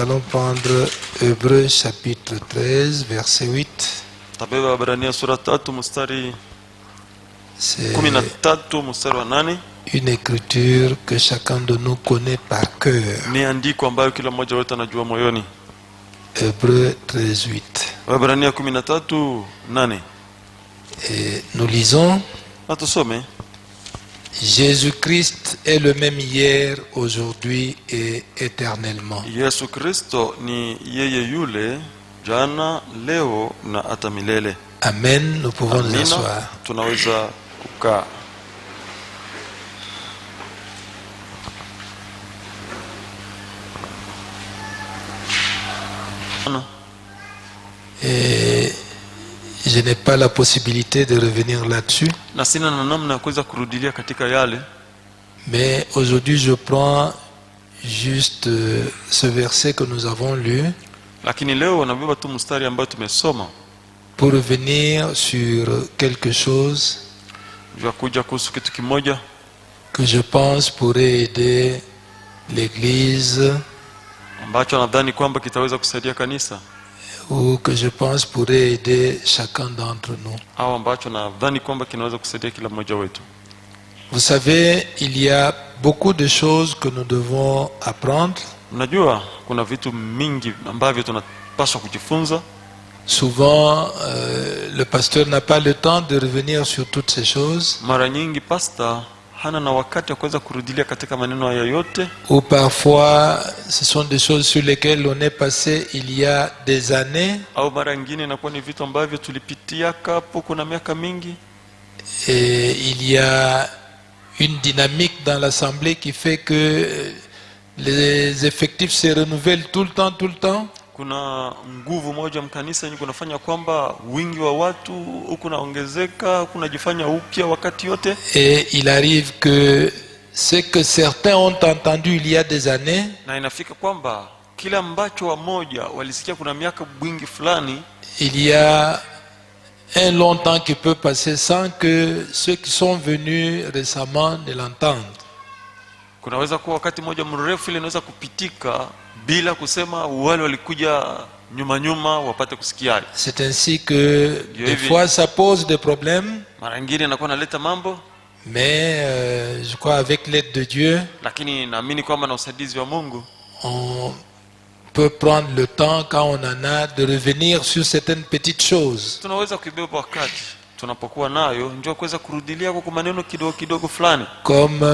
allons prendre Hébreux chapitre 13, verset 8. Tabeba Waebrania sura 3 mstari C'est 13 mstari wa 8. une écriture que chacun de nous connaît par cœur. Ni andiko ambayo kila mmoja wetu anajua moyoni. Hébreux 13, 8. Waebrania 13:8. Et nous lisons: Natusome. Jésus-Christ est le même hier, aujourd'hui et éternellement. Yesu Kristo ni yeye yule jana, leo na hata milele. Amen. Nous pouvons nous Amina. asseoir. Tunaweza kukaa. Et je n'ai pas la possibilité de revenir là-dessus. Na sina na namna ya kuweza kurudilia katika yale, Mais aujourd'hui, je prends juste ce verset que nous avons lu lakini leo nabeba tu mstari ambao tumesoma pour revenir sur quelque chose juu ya kuja kuhusu kitu kimoja que je pense pourrait aider l'Église ambacho nadhani kwamba kitaweza kusaidia kanisa, ou que je pense pourrait aider chacun d'entre nous. au ambacho nadhani kwamba kinaweza kusaidia kila mmoja wetu. Vous savez, il y a beaucoup de choses que nous devons apprendre. Mnajua kuna vitu mingi ambavyo tunapaswa kujifunza. Souvent, le pasteur n'a pas le temps de revenir sur toutes ces choses. Mara nyingi pastor hana na wakati wa kuweza kurudilia katika maneno haya yote, Ou parfois, ce sont des choses sur lesquelles on est passé il y a des années. au mara nyingine inakuwa ni vitu ambavyo tulipitia hapo kuna miaka mingi, Et il y a une dynamique dans l'Assemblée qui fait que les effectifs se renouvellent tout le temps. kuna nguvu moja mkanisa yenye kunafanya kwamba wingi wa watu huku naongezeka, kunajifanya upya wakati yote. Et il arrive que ce que certains ont entendu il y a des années, Na inafika kwamba kila ambacho wamoja walisikia kuna miaka mwingi fulani, il y a un long temps qui peut passer sans que ceux qui sont venus récemment ne l'entendent. kunaweza kuwa wakati mmoja mrefu ile inaweza kupitika bila kusema wale walikuja nyuma wapate kusikia. C'est ainsi que des fois ça pose des problèmes, Mara nyingine inakuwa naleta mambo, mais je crois avec l'aide de Dieu, lakini naamini kwamba na usaidizi wa Mungu on peut prendre le temps quand on en a de revenir sur certaines petites choses. tunaweza kuibeba wakati tunapokuwa nayo, ndio kuweza kurudilia kwa maneno kidogo fulani, Comme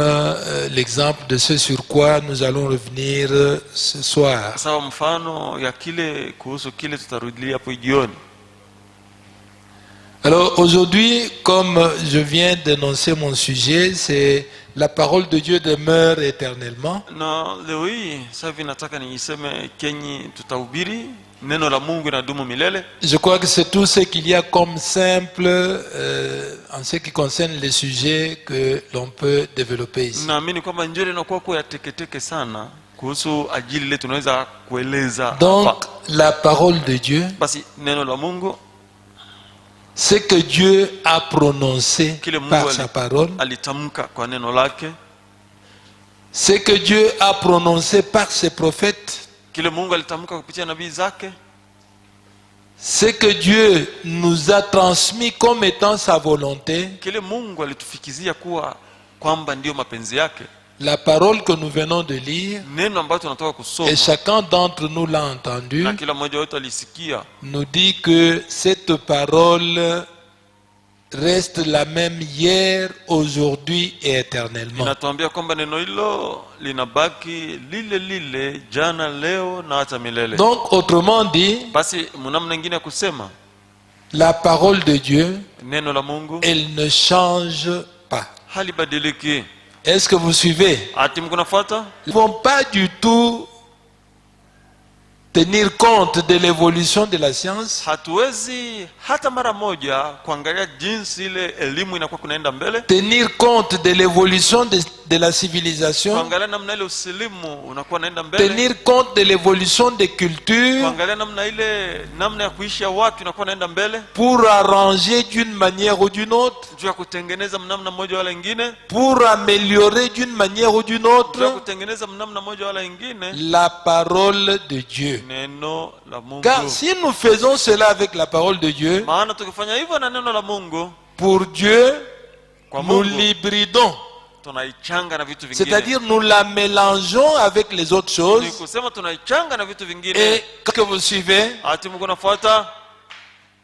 l'exemple de ce sur quoi nous allons revenir ce soir. sawa mfano ya kile kuhusu kile tutarudilia hapo jioni. Alors aujourd'hui, comme je viens d'énoncer mon sujet, c'est la parole de Dieu demeure éternellement. Na leo hii sasa hivi nataka niiseme kenyi tutahubiri neno la Mungu inadumu milele. Je crois que c'est tout ce qu'il y a comme simple en ce qui concerne les sujets que l'on peut développer ici. Naamini kwamba njoo inakuwa kwa teketeke sana kuhusu ajili ile tunaweza kueleza Donc hapa. la parole de Dieu, Basi neno la Mungu, ce que Dieu a prononcé kile Mungu par sa parole, alitamka kwa neno lake, ce que Dieu a prononcé par ses prophètes, kile Mungu alitamka kupitia nabii zake, ce que Dieu nous a transmis comme étant sa volonté, kile Mungu alitufikizia kuwa kwamba ndio mapenzi yake. la parole que nous venons de lire, Neno ambalo tunatoka kusoma et chacun d'entre nous l'a entendu, na kila mmoja wetu alisikia, nous dit que cette parole reste la même hier, aujourd'hui et éternellement. inatuambia kwamba neno hilo linabaki lile jana, leo na hata milele. Donc autrement dit, Basi mnamna nyingine ya kusema la parole de Dieu, neno la Mungu elle ne change pas. halibadiliki. Est-ce que vous suivez? Ati mko nafuata? Ils ne vont pas du tout tenir compte de l'évolution de la science. Hatuwezi hata mara moja kuangalia jinsi ile elimu inakuwa kunaenda mbele, Tenir compte de l'évolution de la civilisation, kuangalia namna ile usilimu unakuwa naenda mbele, tenir compte de l'évolution des cultures, kuangalia namna ile namna ya kuishi ya watu inakuwa naenda mbele, pour arranger d'une manière ou d'une autre, juu ya kutengeneza mnamna mmoja wala ingine, pour améliorer d'une manière ou d'une juu ya autre kutengeneza mnamna mmoja wala ingine la parole de Dieu. neno la Mungu. Car si nous faisons cela avec la parole de Dieu, Maana tukifanya hivyo na neno la Mungu, pour Dieu, kwa nous Mungu l'hybridons. tunaichanga na vitu vingine. C'est-à-dire nous la mélangeons avec les autres Ni choses. kusema tunaichanga na vitu vingine. Et que vous suivez, Ati Mungu nafuata,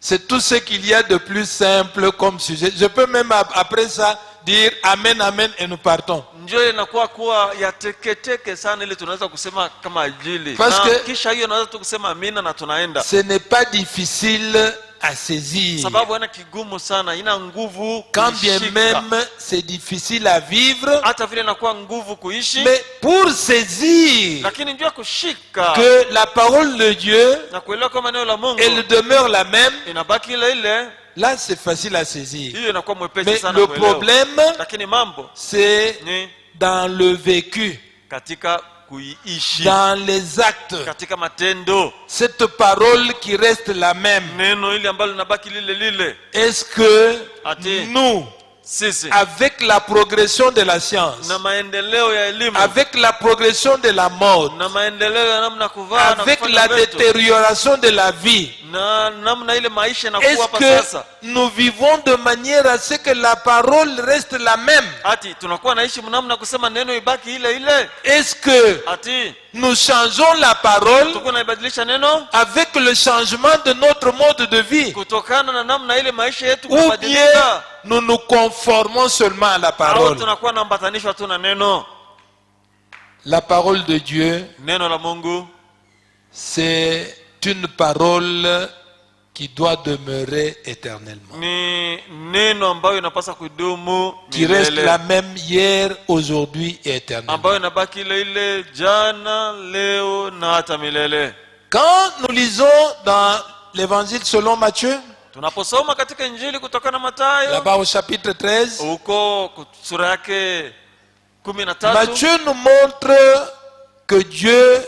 c'est tout ce qu'il y a de plus simple comme sujet. Je peux même après ça dire Amen, Amen et nous partons. njoo inakuwa kuwa ya teketeke sana, ile tunaweza kusema kama ajili. Parce Na que kisha hiyo tunaweza tu kusema amina na tunaenda. ce n'est pas difficile à saisir. Sababu ina kigumu sana, ina nguvu Quand bien kuishika. même c'est difficile à vivre, Hata vile inakuwa nguvu kuishi, mais pour saisir lakini njoo kushika que la parole de Dieu, na kuelewa kama neno la Mungu elle demeure la même, inabaki ile ile, là c'est facile à saisir. hiyo inakuwa mwepesi Mais sana le kuelewa. problème, Lakini mambo c'est ni dans le vécu, katika kuiishi, dans les actes. katika matendo, Cette parole qui reste la même, neno ile ambalo linabaki lile lile. est-ce que Ati nous, sisi avec la progression de la science, na maendeleo ya elimu, avec la progression de la mode, na maendeleo ya namna kuvaa na avec kufanya la vitu, détérioration de la vie, na namna ile maisha inakuwa est-ce hapa que sasa, nous vivons de manière à ce que la parole reste la même? ati tunakuwa naishi namna kusema neno ibaki ile ile, Est-ce que ati nous changeons la parole tuko naibadilisha neno avec le changement de notre mode de vie? kutokana na namna ile maisha yetu Ou bien kubadilika, nous nous conformons seulement à la au parole? tunakuwa naambatanishwa tu na neno? La parole de Dieu, Neno la Mungu c'est une parole qui doit demeurer éternellement, ni neno ambayo inapaswa kudumu qui reste milele, la même hier, aujourd'hui et éternellement. ambayo inabaki ile ile jana, leo na hata milele. Quand nous lisons dans l'évangile selon Matthieu, Tunaposoma katika Injili kutoka na Mathayo là-bas au chapitre 13, huko sura yake 13, Matthieu nous montre que Dieu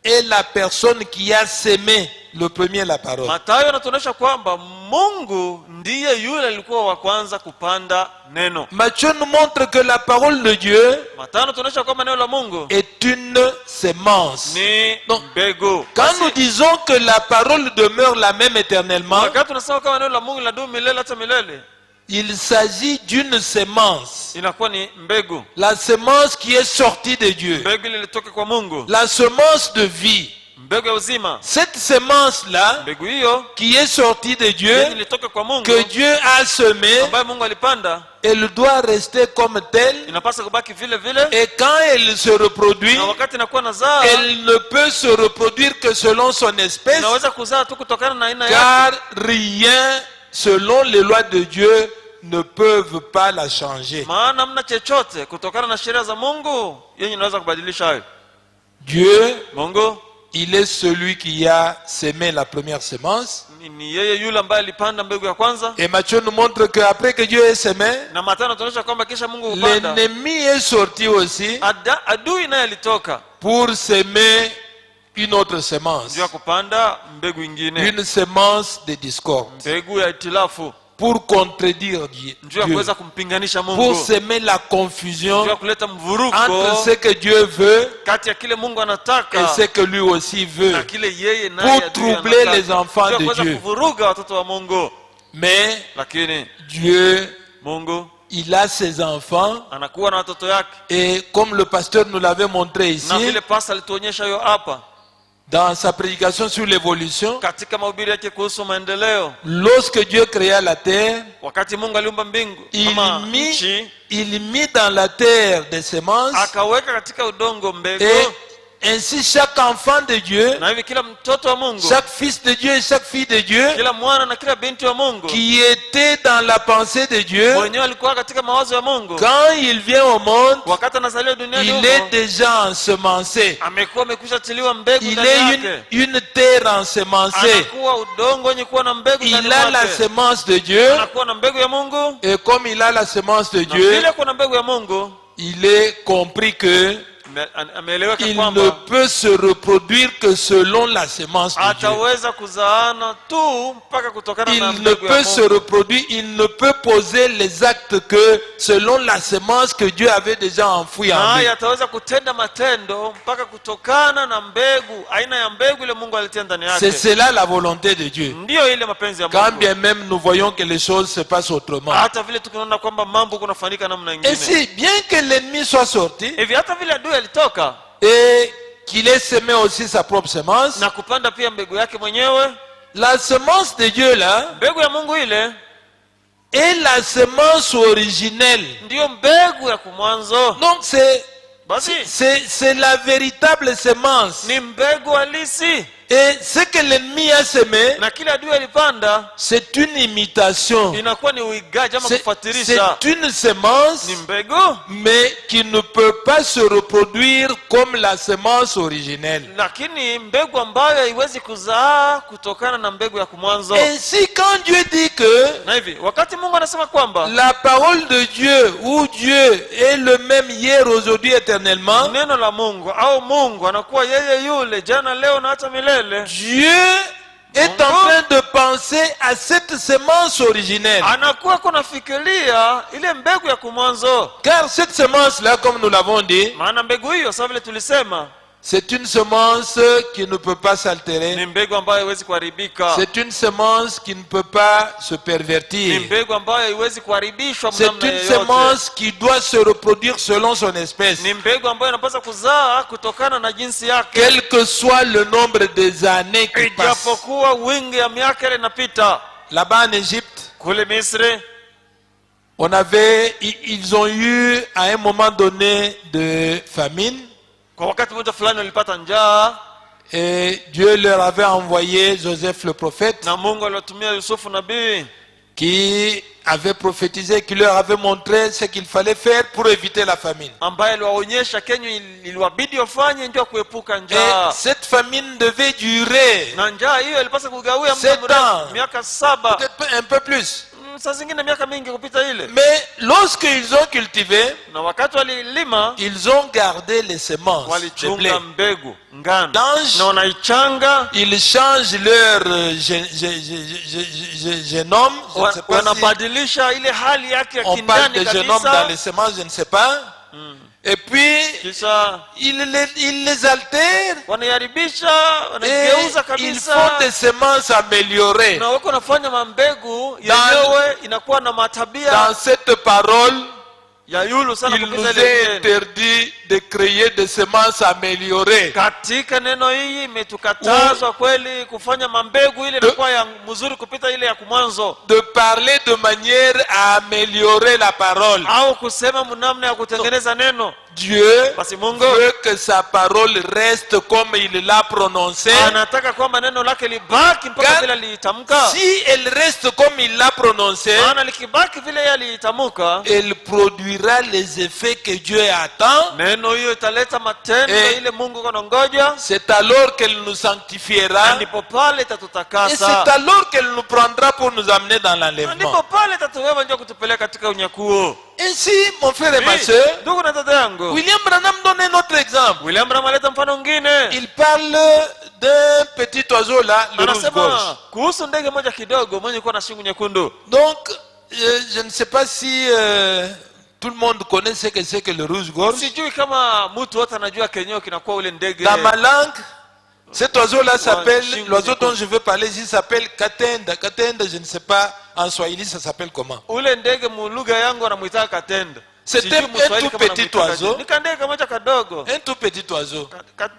est la personne qui a sémé le premier la parole. Mathayo anatuonyesha kwamba Mungu ndiye yule alikuwa wa kwanza kupanda neno. Matthieu nous montre que la parole de Dieu Mathayo anatuonyesha kwamba neno la Mungu est une sémence. ni Donc, mbegu. quand Basi, nous disons que la parole demeure la même éternellement, wakati tunasema kama neno la Mungu linadumu milele hata milele, il s'agit d'une sémence. inakuwa ni mbegu. La sémence qui est sortie de Dieu. Mbegu ile ilitoka kwa Mungu, La semence de vie. mbegu ya uzima. Cette sémence-là, Mbegu hiyo qui est sortie de Dieu, yenye ilitoka kwa Mungu, que Dieu a semée, ambayo Mungu alipanda, elle doit rester comme telle. inapaswa kubaki vile vile, Et quand elle se reproduit, na wakati inakuwa nazaa, elle ne peut se reproduire que selon son espèce, inaweza kuzaa tu kutokana na aina yake, car rien, selon les lois de Dieu, ne peuvent pas la changer. maana hamna chochote kutokana na sheria za Mungu yenye inaweza kubadilisha hayo. Dieu, Mungu il est celui qui a sémé la première semence. ni yeye yule ambaye alipanda mbegu ya kwanza, Et Matthieu nous montre qu'après que Dieu ait sémé, na Mathayo anatuonyesha kwamba kisha Mungu hupanda. l'ennemi est sorti aussi Adui naye alitoka pour s'aimer une autre semence, ndio ya kupanda mbegu ingine, une semence de discorde, mbegu ya itilafu, pour contredire ndio ya Dieu, kuweza kumpinganisha pour Mungu, semer la confusion ndio ya kuleta mvuruko entre ce que Dieu veut kati ya kile Mungu et anataka ce que lui aussi veut, na kile yeye naye pour adui troubler anataka. les enfants Ndio de kuweza Dieu. kuvuruga watoto wa Mungu. Mais Lakini Dieu, Mungu il a ses enfants, anakuwa na watoto yake, et comme le pasteur nous l'avait montré na ici, vile pasta alituonyesha hiyo hapa dans sa prédication sur l'évolution, katika mahubiri yake kuhusu maendeleo. lorsque Dieu créa la terre, Wakati Mungu aliumba mbingu ama nchi, il mit dans la terre des semences, akaweka katika udongo mbegu, et ainsi chaque enfant de Dieu, na hivi kila mtoto wa Mungu, chaque fils de Dieu et chaque fille de Dieu, kila mwana na kila binti wa Mungu qui était dans la pensée de Dieu, mwenyewe alikuwa katika mawazo ya Mungu. quand il vient au monde, Wakati anazaliwa duniani il est huko, déjà ensemencé. amekuwa amekwisha tiliwa mbegu Il ndani est yake, une terre ensemencée. anakuwa udongo wenye kuwa na mbegu ndani Il a la yake, semence de Dieu, anakuwa na mbegu ya Mungu, et comme il a la semence de na Dieu, vile kuna mbegu ya Mungu, il est compris que ameeleweka il ne kwamba peut se reproduire que selon la semence de Dieu. ataweza kuzaana tu mpaka kutokana na Il ne mbegu ya peut se Mungu. reproduire, il ne peut poser les actes que selon la semence que Dieu avait déjà enfouie en lui. Naye ataweza kutenda matendo mpaka kutokana na mbegu, aina ya mbegu ile Mungu alitia ndani C'est yake. cela la volonté de Dieu. Ndiyo ile mapenzi ya Quand Mungu. bien même nous voyons que les choses se passent autrement. Hata vile tukiona kwamba mambo kunafanyika namna Et nyingine. si, bien que l'ennemi soit sorti Hivi hata vile adui alitoka et qu'il ait semé aussi sa propre semence, na kupanda pia mbegu yake mwenyewe, la semence de Dieu là mbegu ya Mungu ile est la semence originelle. ndiyo mbegu ya kumwanzo. Donc Basi c'est la véritable semence. ni mbegu halisi, Et ce que l'ennemi a semé, na kile adui alipanda c'est une imitation. inakuwa ni uigaji ama C'est kufuatirisha. une semence, Ni mbegu mais qui ne peut pas se reproduire comme la semence originelle. lakini mbegu ambayo haiwezi kuzaa kutokana na mbegu ya kumwanzo. Ainsi, quand Dieu dit que Na hivi wakati Mungu anasema kwamba la parole de Dieu, ou Dieu est le même hier, aujourd'hui, éternellement, neno la Mungu au Mungu anakuwa yeye yule jana, leo na hata milele, Dieu est en train de penser à cette semence originelle. anakuwa kunafikiria ile mbegu ya kumwanzo. Car cette semence-là, comme nous l'avons dit, Maana mbegu hiyo sawa vile tulisema c'est une semence qui ne peut pas s'altérer. ni mbegu ambayo haiwezi kuharibika, C'est une semence qui ne peut pas se ni pervertir. mbegu ambayo haiwezi kuharibishwa C'est namna une yoyote, semence qui doit se reproduire selon son espèce. ni mbegu ambayo inapaswa kuzaa kutokana na jinsi yake, Quel que soit le nombre des années qui passent. ijapokuwa wingi ya miaka ile inapita. Là-bas en Égypte, Kule Misri ils ont eu à un moment donné de famine. kwa wakati mmoja fulani walipata njaa, Et Dieu leur avait envoyé Joseph le prophète, na Mungu aliwatumia Yusufu nabii qui avait prophétisé, qui leur avait montré ce qu'il fallait faire pour éviter la famine. ambaye aliwaonyesha kenye iliwabidi wafanye ndio kuepuka Et njaa. cette famine devait durer, Na njaa hiyo ilipaswa kugawia muda 7 ans. mrefu, miaka 7, peut-être un peu plus. saa zingine miaka mingi kupita ile. Mais lorsqu'ils ont cultivé, Na wakati walilima ils ont gardé les semences de walichunga blé. mbegu ngano Dans- na wanaichanga, Ils changent leur génome. Je ne sais pas si wanabadilisha ile hali yake ya on parle kindani de génome dans les kabisa, semences, je ne sais pas. Et puis, kisha ils les altèrent wanaiharibisha, et wanaigeuza ils font kabisa, des semences améliorées. na wako nafanya mambegu yenyewe inakuwa na matabia Dans cette parole, ya yulu sana il nous kupita ile est ingine. interdit de créer des semences améliorées. Katika neno hii imetukatazwa kweli kufanya mambegu ile inakuwa ya mzuri kupita ile ya kumwanzo, De parler de manière à améliorer la parole. au kusema mnamna ya kutengeneza neno. Dieu Basi Mungu veut que sa parole reste comme il l'a prononcée. anataka kwamba neno lake libaki mpaka Car- vile aliitamka. Si elle reste comme il l'a prononcée, Maana likibaki vile yeye aliitamka, elle produira les effets que Dieu attend. neno hiyo italeta matendo ile Mungu kanongoja, C'est alors qu'elle nous na sanctifiera. ndipo pale Et itatutakasa, c'est alors qu'elle nous prendra pour nous amener dans na ndipo l'enlèvement. pale itatuweva ndio kutupeleka katika unyakuo. Ainsi, mon frère et ma soeur, Ndugu na dada yangu, William Branham donne un autre exemple. William Branham aleta mfano mwingine. Il parle d'un petit oiseau là, le rouge-gorge. Anasema kuhusu ndege moja kidogo mwenye kuwa na shingo nyekundu. Donc, je ne sais pas si tout le monde connaît ce que c'est que le rouge-gorge. Sijui kama mtu wote anajua kenyeo kinakuwa ule ndege. Dans ma langue, cet oiseau-là s'appelle, Shingo l'oiseau dont nyekundu. je veux parler ici s'appelle Katenda. Katenda, je ne sais pas, en Swahili ça s'appelle comment. Ule ndege mu lugha yangu anamuita katenda. C'est Sijui un Mswahili tout kama petit anamuitaka oiseau. je. Ni kandege kamoja kadogo. Un tout petit oiseau.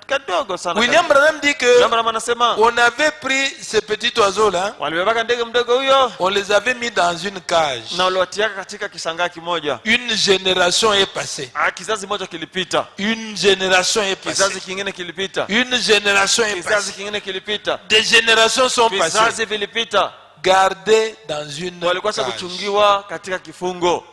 Kadogo sana. William Branham dit que William Branham anasema on avait pris ce petit oiseau-là, walibebaka ndege mdogo huyo on les avait mis dans une cage. na waliwatiaka katika kisangaa kimoja. Une génération est passée. Kizazi moja kilipita. Une génération est Kizazi passée. kingine kilipita. Une génération est Kizazi passée. kingine kilipita. Des générations sont passées. Vizazi vilipita. Gardées dans une Walikuwa cage. kuchungiwa katika kifungo.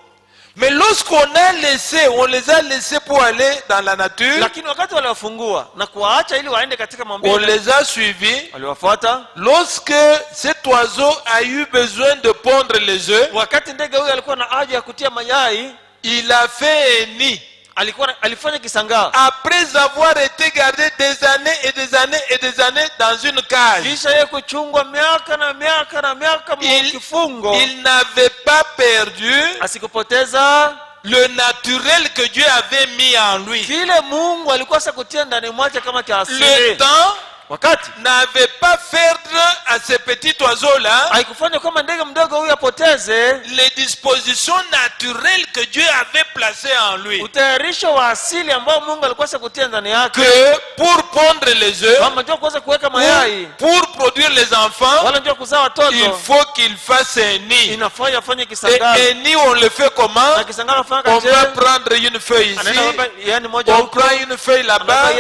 Mais lorsqu'on a laissé, on les a laissés pour aller dans la nature, Lakini wakati waliwafungua na kuwaacha ili waende katika on maumbile, les a suivis. waliwafuata. Lorsque cet oiseau a eu besoin de pondre les œufs, Wakati ndege huyo alikuwa na haja ya kutia mayai, il a fait un nid alifanya kisangaa après avoir été gardé des années et des années et des années dans une cage. kisha yeye kuchungwa miaka na miaka na miaka mkifungo. Il n'avait pas perdu asikupoteza le naturel que Dieu avait mis en lui. kile Mungu alikuwa sakutia ndani mwake kama kiasili. Le temps wakati n'avait pas perdre à ce petit oiseau là haikufanya kama ndege mdogo huyu apoteze les dispositions naturelles que Dieu avait placées en lui. utayarisho wa asili ambao Mungu alikuwa sakutia ndani yake Que pour pondre les œufs, kama ndio kuweza kuweka mayai pour produire les enfants, wala ndio kuzaa watoto, il faut qu'il fasse un nid. inafaa afanye Et kisangaa. un nid, on le fait comment? Na kisangaa afanya On kaje? va prendre une feuille ici, yani moja on huko, prend une feuille là-bas,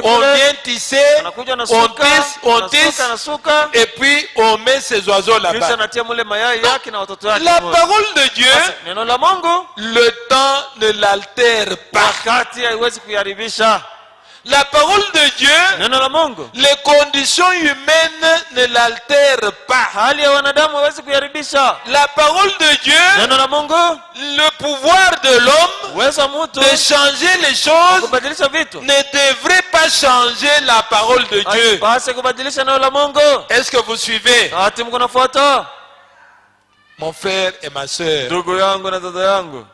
on vient tisser, anakuja na on suka, tisse, on tisse, na suka, et puis on met ces oiseaux kisha là-bas. anatia mule mayai yake na watoto wake. La parole de Dieu, Neno la Mungu le temps ne l'altère pas. wakati haiwezi kuharibisha. La parole de Dieu, Neno la Mungu les conditions humaines ne l'altèrent pas. hali ya wanadamu haiwezi kuharibisha. La parole de Dieu, Neno la Mungu le pouvoir de l'homme uwezo wa mtu de changer les choses kubadilisha vitu ne devrait pas changer la parole de Dieu. basi kubadilisha neno la Mungu. Est-ce que vous suivez? Ati mko nafuata? Mon frère et ma sœur, Ndugu yangu na dada yangu,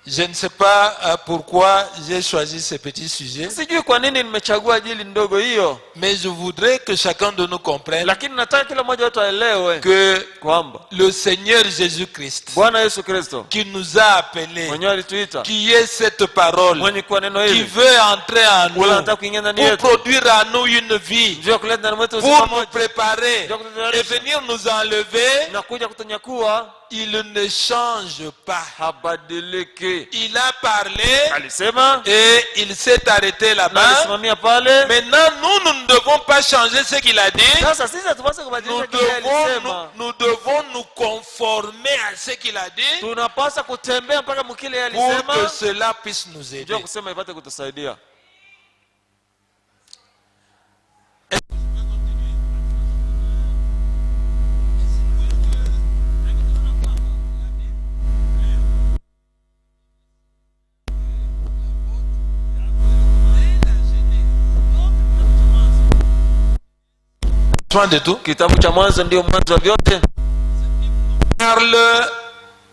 je ne sais pas pourquoi j'ai choisi ce petit sujet, sijui kwa nini nimechagua ajili ndogo hiyo, mais je voudrais que chacun de nous comprenne lakini nataka kila mmoja wetu aelewe que kwamba le Seigneur Jésus-Christ, Bwana Yesu Kristo qui nous a appelés, mwenyewe alituita, qui est cette parole, mwenye kwa neno qui hili veut entrer en nous, anataka kuingia ndani pour yetu, produire en nous une vie, ndio kuleta ndani mwetu pour uzima nous moja préparer et venir nous enlever, na kuja kutunyakua. il ne change pas. Habadiliki. Il a parlé Alisema et il s'est arrêté na là-bas. alisimamia pale. Maintenant, nous ne devons pas changer ce qu'il a dit. Sasa sisi hatupaswi kubadilisha kile alisema. Nous devons nous conformer à ce qu'il a dit Tunapaswa kutembea mpaka mkile pour alisema, que cela puisse nous aider. ndio kusema ipate kutusaidia. De tout. Kitabu cha Mwanzo ndio mwanzo wa vyote. Parle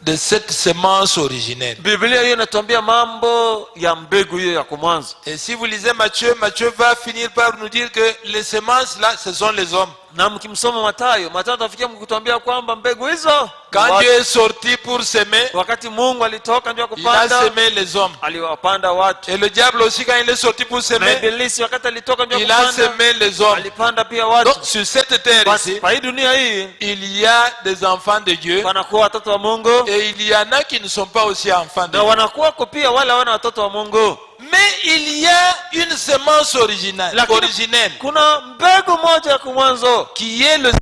de cette semence originelle. Biblia hiyo inatuambia mambo ya mbegu hiyo ya mwanzo. Et si vous lisez Matthieu, Matthieu va finir par nous dire que les semences là, ce sont les hommes. Na mkimsoma Mathayo atafikia mkutuambia kwamba mbegu hizo, Quand Dieu est sorti pour s'aimer, wakati Mungu alitoka ndio il a kupanda, semé les hommes. aliwapanda watu. Et le diable aussi, quand il est sorti pour Na s'aimer, Ibilisi wakati alitoka ndio il a kupanda, semé les hommes. alipanda pia watu. Donc sur cette terre Basi ici, kwa hii dunia hii il y a des enfants de Dieu wanakuwa watoto wa Mungu et il y en a qui ne sont pas aussi enfants de na Dieu. wanakuwa pia wale wana watoto wa Mungu. Mais il y a une semence originelle, Lakini kuna mbegu moja ya mwanzo qui est le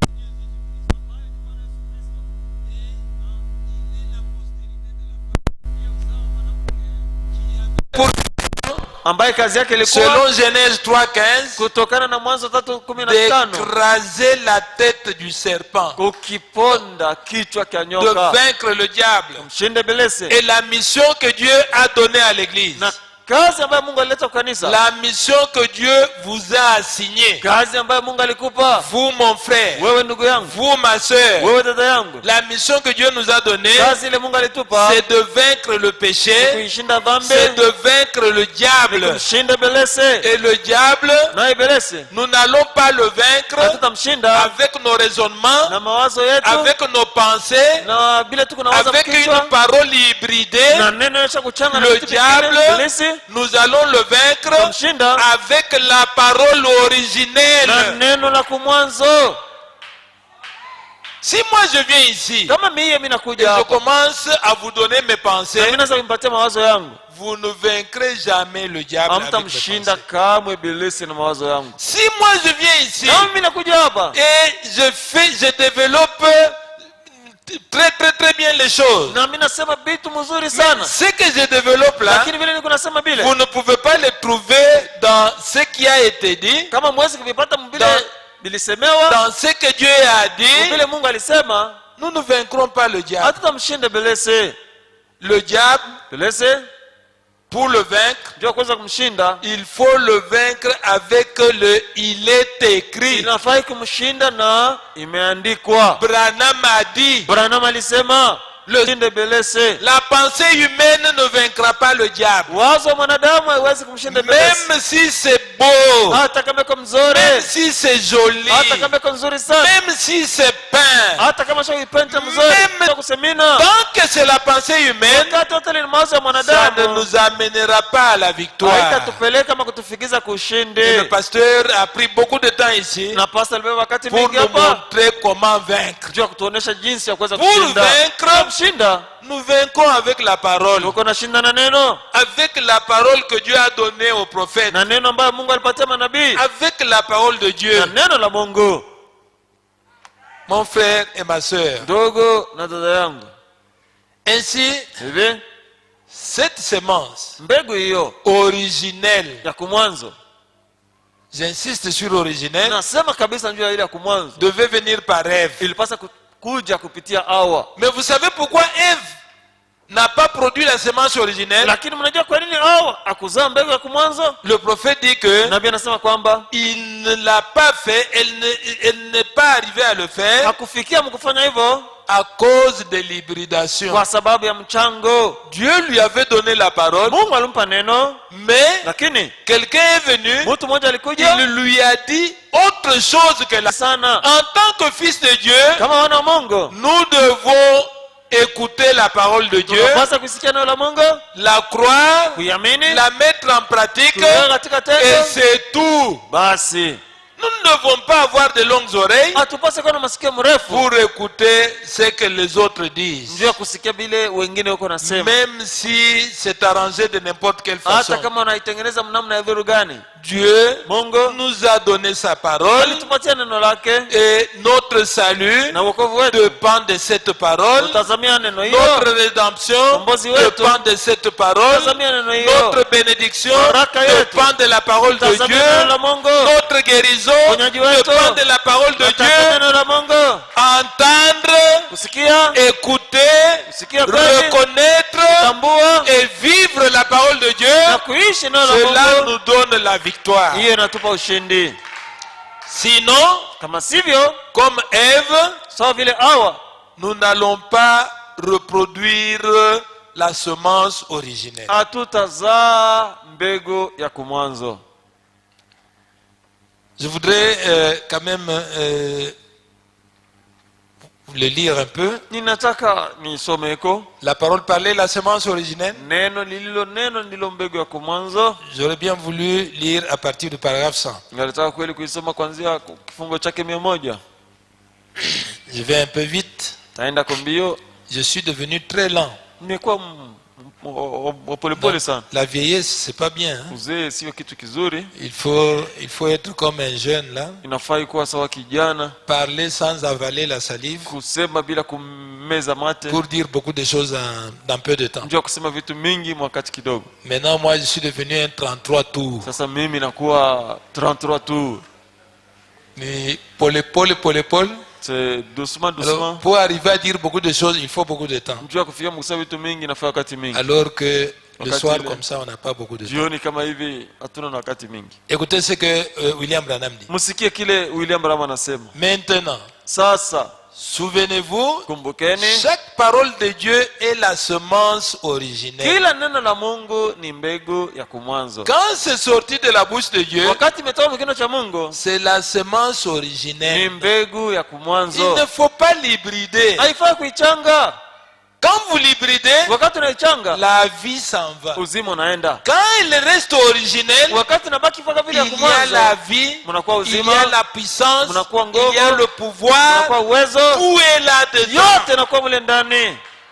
ambaye kazi yake ilikuwa selon Genèse 3:15 kutokana na Mwanzo 3:15 d'écraser la tête du serpent, kukiponda kichwa cha de nyoka, vaincre le diable. mshinde Ibilisi. Et la mission que Dieu a donnée à l'église, Na kazi ambayo Mungu alileta kwa kanisa, la mission que Dieu vous a assignée, kazi ambayo Mungu alikupa vous mon frère, wewe ndugu yangu, vous ma soeur, wewe dada yangu, la mission que Dieu nous a donnée, kazi ile Mungu alitupa c'est de vaincre le péché, kuishinda dhambi, c'est de vaincre le diable. kumshinda Ibilisi. Et le diable, Na Ibilisi nous n'allons pas le vaincre hatutamshinda avec nos raisonnements, na mawazo yetu, avec nos pensées, na bila tuko nawaza avec une mkichwa parole hybridée. na neno ya kuchanga na Le vitu diable, vingine. Ibilisi nous allons le vaincre kumshinda avec la parole na originelle. neno la kumwanzo. Si moi je viens ici Kama mimi nakuja et je hapa commence à vous donner mes na pensées, mimi naweza kumpatia mawazo yangu, vous ne vaincrez jamais le diable avec mes hamtamshinda pensées. kamwe Ibilisi na mawazo yangu. Si moi je viens ici Kama mimi nakuja hapa et je développe très bien les choses, na mimi nasema vitu mzuri sana, ce que je développe là, lakini vile niko nasema vile, vous ne pouvez pas les trouver dans ce qui a été dit, kama mwezi kuvipata mbile Dans- bilisemewa, dans ce que Dieu a dit, vile Mungu alisema, nous ne vaincrons pas le diable. hatutamshinda Ibilisi. Le diable, Ibilisi Pour le vaincre, ndio kuweza kumshinda, il faut le vaincre avec le il est écrit. inafai kumshinda na imeandikwa. Branham a dit, Branham alisema la pensée humaine ne vaincra pas le diable. wazo mwanadamu haiwezi kumshinda ibilisi. Même si c'est beau, Hata kama iko mzuri, même si c'est joli, hata kama iko nzuri sana, même si c'est peint, hata kama sio ipenta mzuri, Même- kusemina. tant que c'est la pensée humaine, Wakati wote ni mawazo ya ça ne mwanadamu, nous amènera pas à la victoire. haitatupeleka ama kutufikiza Et kushindi. le pasteur a pris beaucoup de temps ici Na pastor alibeba wakati pour mingi nous hapa montrer comment vaincre. juu ya kutuonesha jinsi ya kuweza Pour kushinda. vaincre, Kushinda nous vaincons avec la parole. tuko na shinda na neno, Avec la parole que Dieu a donnée aux prophètes. na neno ambayo Mungu alipatia manabii, Avec la parole de Dieu. na neno la Mungu. Mon frère et ma soeur. Ndogo na dada yangu, Ainsi, hivi cette semence mbegu hiyo originelle, ya kumwanzo, j'insiste sur originelle, nasema kabisa njoo ya ile ya kumwanzo devait venir par Ève. ilipasa kuja kupitia Hawa. Mais vous savez pourquoi Ève n'a pas produit la semence originelle? Lakini mnajua kwa nini Hawa akuzaa mbegu ya kumwanzo? Le prophète dit que Nabii anasema kwamba il ne l'a pas fait, elle n'est pas arrivée à le faire hakufikia mkufanya hivyo à cause de l'hybridation. kwa sababu ya mchango. Dieu lui avait donné la parole, Mungu alimpa neno, mais lakini quelqu'un est venu, mtu mmoja alikuja il lui a dit autre chose que la... sana. En tant que fils de Dieu, Kama wana wa Mungu nous devons écouter la parole de Dieu, tunapaswa kusikia neno la Mungu, la croire, kuiamini, la mettre en pratique, kuiweka katika et tendo. c'est tout. Basi Nous ne devons pas avoir de longues oreilles hatupaswi kuwa na masikio mrefu pour écouter ce que les autres disent, njoo ya kusikia vile wengine wako nasema, même si c'est arrangé de n'importe quelle façon. hata kama wanaitengeneza mnamna ya viru gani. Dieu Mungu nous a donné sa parole alitupatia neno lake, et notre salut na wokovu wetu dépend de cette parole. utazamia neno hiyo, Notre rédemption Ukombozi wetu dépend de cette parole. utazamia neno hiyo, Notre bénédiction Baraka yetu dépend de la parole de utazamia Dieu. neno la Mungu, Notre guérison Uponyaji wetu dépend de la parole de utazamia Dieu. neno la Mungu. Entendre, Kusikia, écouter, kusikia kweli, reconnaître tambua et vivre la parole de na Dieu, kuishi neno la cela Mungu, nous donne la victoire. hiyo inatupa ushindi. Sinon, Kama sivyo, comme Ève, sawa vile Hawa, nous n'allons pas reproduire la semence originelle. hatutazaa mbegu ya kumwanzo. Je voudrais quand même le lire un peu. Ninataka nisomeko La parole parlée, la semence originelle. neno ndilo mbegu ya kumwanzo. J'aurais bien voulu lire à partir du paragraphe 100. Ningetaka kweli kuisoma kuanzia kifungo chake 100. Je vais un peu vite. Taenda kwa mbio, Je suis devenu très lent. nimekuwa polepole sana. La vieillesse, c'est pas bien. Hein? Uzee sio kitu kizuri, Il faut être comme un jeune là. inafai kuwa sawa kijana, Parler sans avaler la salive. kusema bila kumeza mate, Pour dire beaucoup de choses dans peu de temps. njoo kusema vitu mingi wakati kidogo. Maintenant, moi, je suis devenu un 33 tours. Sasa mimi nakuwa 33 tu. Mais pour l'épaule. C'est doucement Alors, pour arriver à dire beaucoup de choses, il faut beaucoup de temps. njoo kufikia mkusema vitu mingi nafaa wakati mingi. Alors que le Wakati soir, ile. comme ça, on n'a pas beaucoup de temps. Jioni kama hivi hatuna na wakati mingi. Écoutez ce que William Branham dit. Msikie kile William Branham anasema. Maintenant, Sasa souvenez-vous, kumbukeni, chaque parole de Dieu est la semence originelle. kila neno la Mungu ni mbegu ya kumwanzo. Quand c'est sorti de la bouche de Dieu, Wakati imetoka kwa kinywa cha Mungu c'est la semence ni originelle. mbegu ya Il kumwanzo. ne faut pas l'hybrider. Haifai kuichanga. Quand vous l'hybridez, Wakati unaichanga, la vie s'en va. uzima unaenda. Quand il reste originel, Wakati nabaki mpaka vile ya il y a la kumwanzo, vie, mnakuwa il y uzima, a la puissance, mnakuwa il y a nguvu, le pouvoir, mnakuwa uwezo, tout est là-dedans. yote nakuwa mule ndani.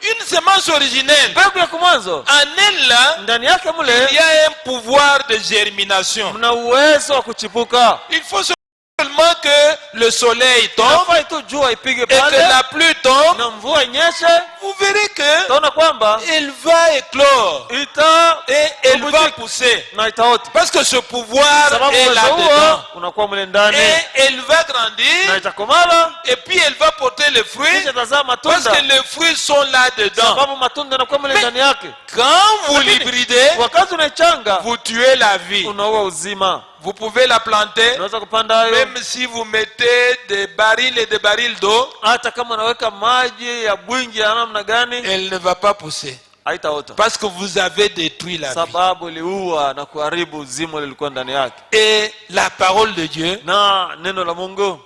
Une semence originelle, Mbegu ya kumwanzo en elle là, ndani yake il mule y a un pouvoir de germination. mna uwezo wa kuchipuka. Il faut se Seulement que le soleil tombe inafai tu jua ipige et que pale la pluie tombe, na mvua inyeshe, vous verrez que utaona kwamba elle va éclore et elle va Kubujika. pousser. na itaota, Parce que ce pouvoir sababu est uwezo là-dedans. huo unakuwa mle ndani Et elle va na grandir itakomala, et puis elle va porter les fruits kisha tazaa parce matunda, que les fruits sont là-dedans. sababu matunda yanakuwa mle ndani yake. Quand vous Lakini, l'hybridez, wakati unaichanga vous tuez la vie. unaua uzima. Vous pouvez la planter, Unaweza kupanda hayo même si vous mettez des barils et des barils d'eau, hata kama unaweka maji ya bwingi ya namna gani, elle ne va pas pousser. haitaota, Parce que vous avez détruit la vie. sababu iliua na kuharibu uzima lilikuwa ndani yake. Et la parole de Dieu, Na neno la Mungu,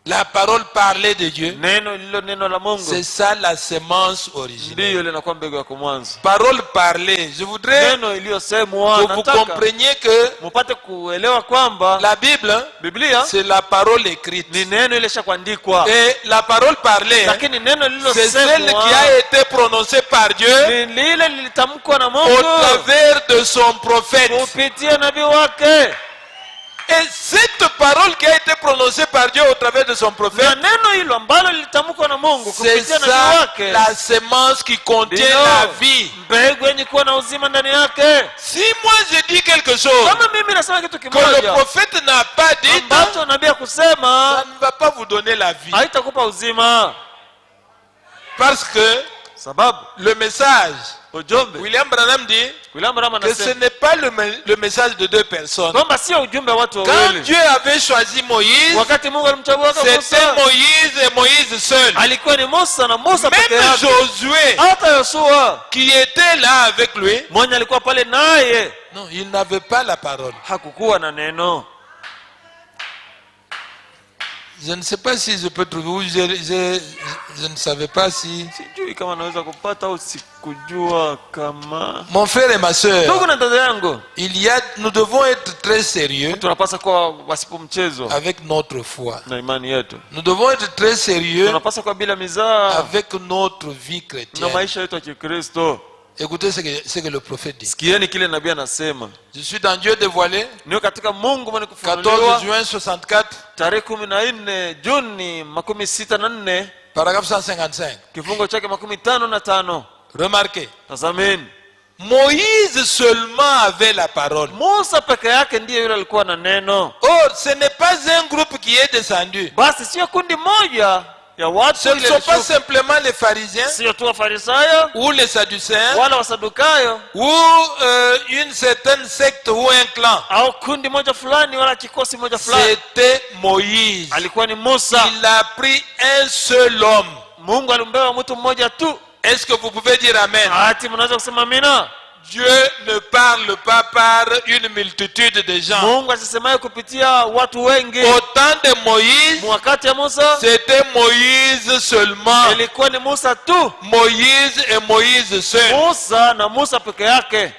la parole parlée de Dieu, neno lilo neno la Mungu, c'est ça la semence originelle. ndiyo linakuwa mbegu ya mwanzo. Parole parlée. Je voudrais Neno iliyosemwa, que vous nataka compreniez que mupate kuelewa kwamba la Bible, Biblia c'est la parole écrite. ni neno ilishakuandikwa, Et la parole parlée, lakini neno c'est celle lililosemwa qui a été prononcée par Dieu ni lile lilitamkwa na au Mungu travers de son prophète. kupitia nabii wake. Et cette parole qui a été prononcée par Dieu au travers de son Na prophète, neno hilo ambalo lilitamkwa na Mungu c'est kupitia nabii ça wake la semence qui contient Ndio la vie. mbegu yenye kuwa na uzima ndani yake. Si moi je dis quelque chose Kama mimi nasema kitu que le kimoja prophète n'a pas dit, ambacho nabii akusema, ça ne va pas vous donner la vie. haitakupa uzima, Parce que sababu le message, ujumbe William Branham dit William Branham que ce anasema n'est pas le message de deux personnes. kwamba sio ujumbe wa watu Quand wawili. Dieu avait choisi Moïse, Wakati Mungu alimchagua c'était Musa, Moïse et Moïse seul. alikuwa ni Musa na Musa peke Même yake. Josué, Hata Yoshua qui était là avec lui, mwenye alikuwa pale naye non, il n'avait pas la parole. hakukuwa na neno. Je ne sais pas si je peux trouver, ou je ne savais pas si... Sijui kama naweza kupata au sikujua kama. Mon frère et ma soeur, Ndugu na dada yangu, nous devons être très sérieux tunapaswa kuwa wasipo mchezo avec notre foi. na imani yetu. Nous devons être très sérieux Tunapaswa kuwa bila mizaa avec notre vie na chrétienne. maisha yetu ya Kikristo. Écoutez ce que le prophète dit. Sikieni kile nabii anasema. Je suis dans Dieu dévoilé, Niyo katika Mungu mwenye 14 kufunuliwa juin 64, tarehe 14 Juni 64, paragraphe 155. kifungo chake 55. Remarquez, Tazameni, Moïse seulement avait la parole. Musa peke yake ndiye yule alikuwa na neno. Or, ce n'est pas un groupe qui est descendu. Basi sio kundi moja ya watu Ce ne ile sont pas ilishuka. simplement les pharisiens Sio tu Wafarisayo ou les sadducéens wala Wasadukayo ou une certaine secte ou un clan. au kundi moja fulani wala kikosi moja fulani. C'était Moïse. Alikuwa ni Musa. Il a pris un seul homme. Mungu alimbewa mtu mmoja tu. Est-ce que vous pouvez dire Amen? Ati mnaweza kusema amina? Dieu ne parle pas par une multitude de gens. Mungu asisemaye kupitia watu wengi. Au temps de Moïse, Wakati ya Musa c'était Moïse seulement. ilikuwa ni Musa tu. Moïse et Moïse seul. Musa na Musa peke yake.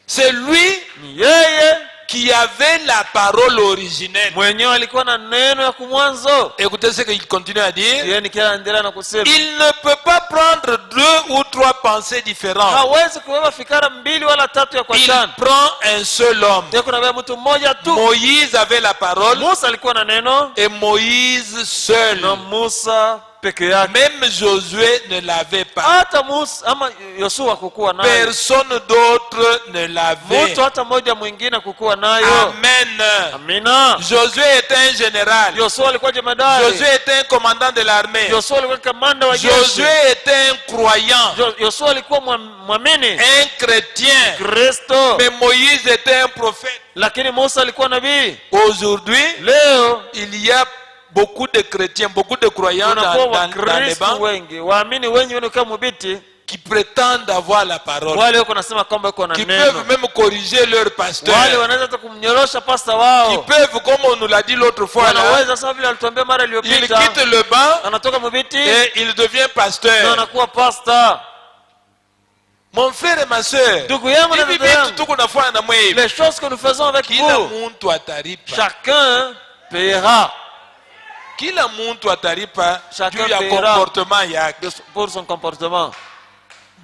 C'est lui Ni yeye qui avait la parole originelle. mwenyewe alikuwa na neno ya kumwanzo. Écoutez ce qu'il continue à dire. Yeye nikiendelea na kusema, Il ne peut pas prendre 2 ou 3 pensées différentes. hawezi kubeba fikara mbili wala tatu ya Il kuachana. prend un seul homme. Ndio kuna mtu mmoja tu. Moïse avait la parole Musa alikuwa na neno et Moïse seul. na Musa peke yake. Même Josué ne l'avait pas. Hata Musa ama Yoshua kukuwa nayo. Personne d'autre ne l'avait. Mtu hata mmoja mwingine kukuwa nayo. Amen. Amina. Josué était un général. Yoshua alikuwa jemadari. Josué était un commandant de l'armée. Yoshua alikuwa kamanda wa jeshi. Josué était un croyant, Yoshua alikuwa mwamini, un chrétien. Kristo. Mais Moïse était un prophète. Lakini Musa alikuwa nabii. Aujourd'hui, Leo il y a beaucoup de chrétiens, beaucoup de croyants tunakuwa dans les Wakristo bancs wengi, waamini wengi wanaokaa mubiti, qui prétendent avoir la parole, wale wako nasema kwamba iko na qui neno, peuvent même corriger leur pasteur, wale wanaweza hata kumnyorosha pasta qui wao, peuvent, comme on nous l'a dit l'autre fois, là, wanaweza sawa vile alituambia mara il iliyopita, quitte le banc anatoka mubiti et il devient na pasteur. anakuwa pasta. Mon frère et ma soeur, Ndugu yangu na hivi dada yangu, vitu tuko nafanya na mwe hivi, les choses que nous faisons avec kila vous, muntu ataripa, chacun paiera kila muntu ataripa Chacun juu ya paiera. comportement yake. pour son comportement.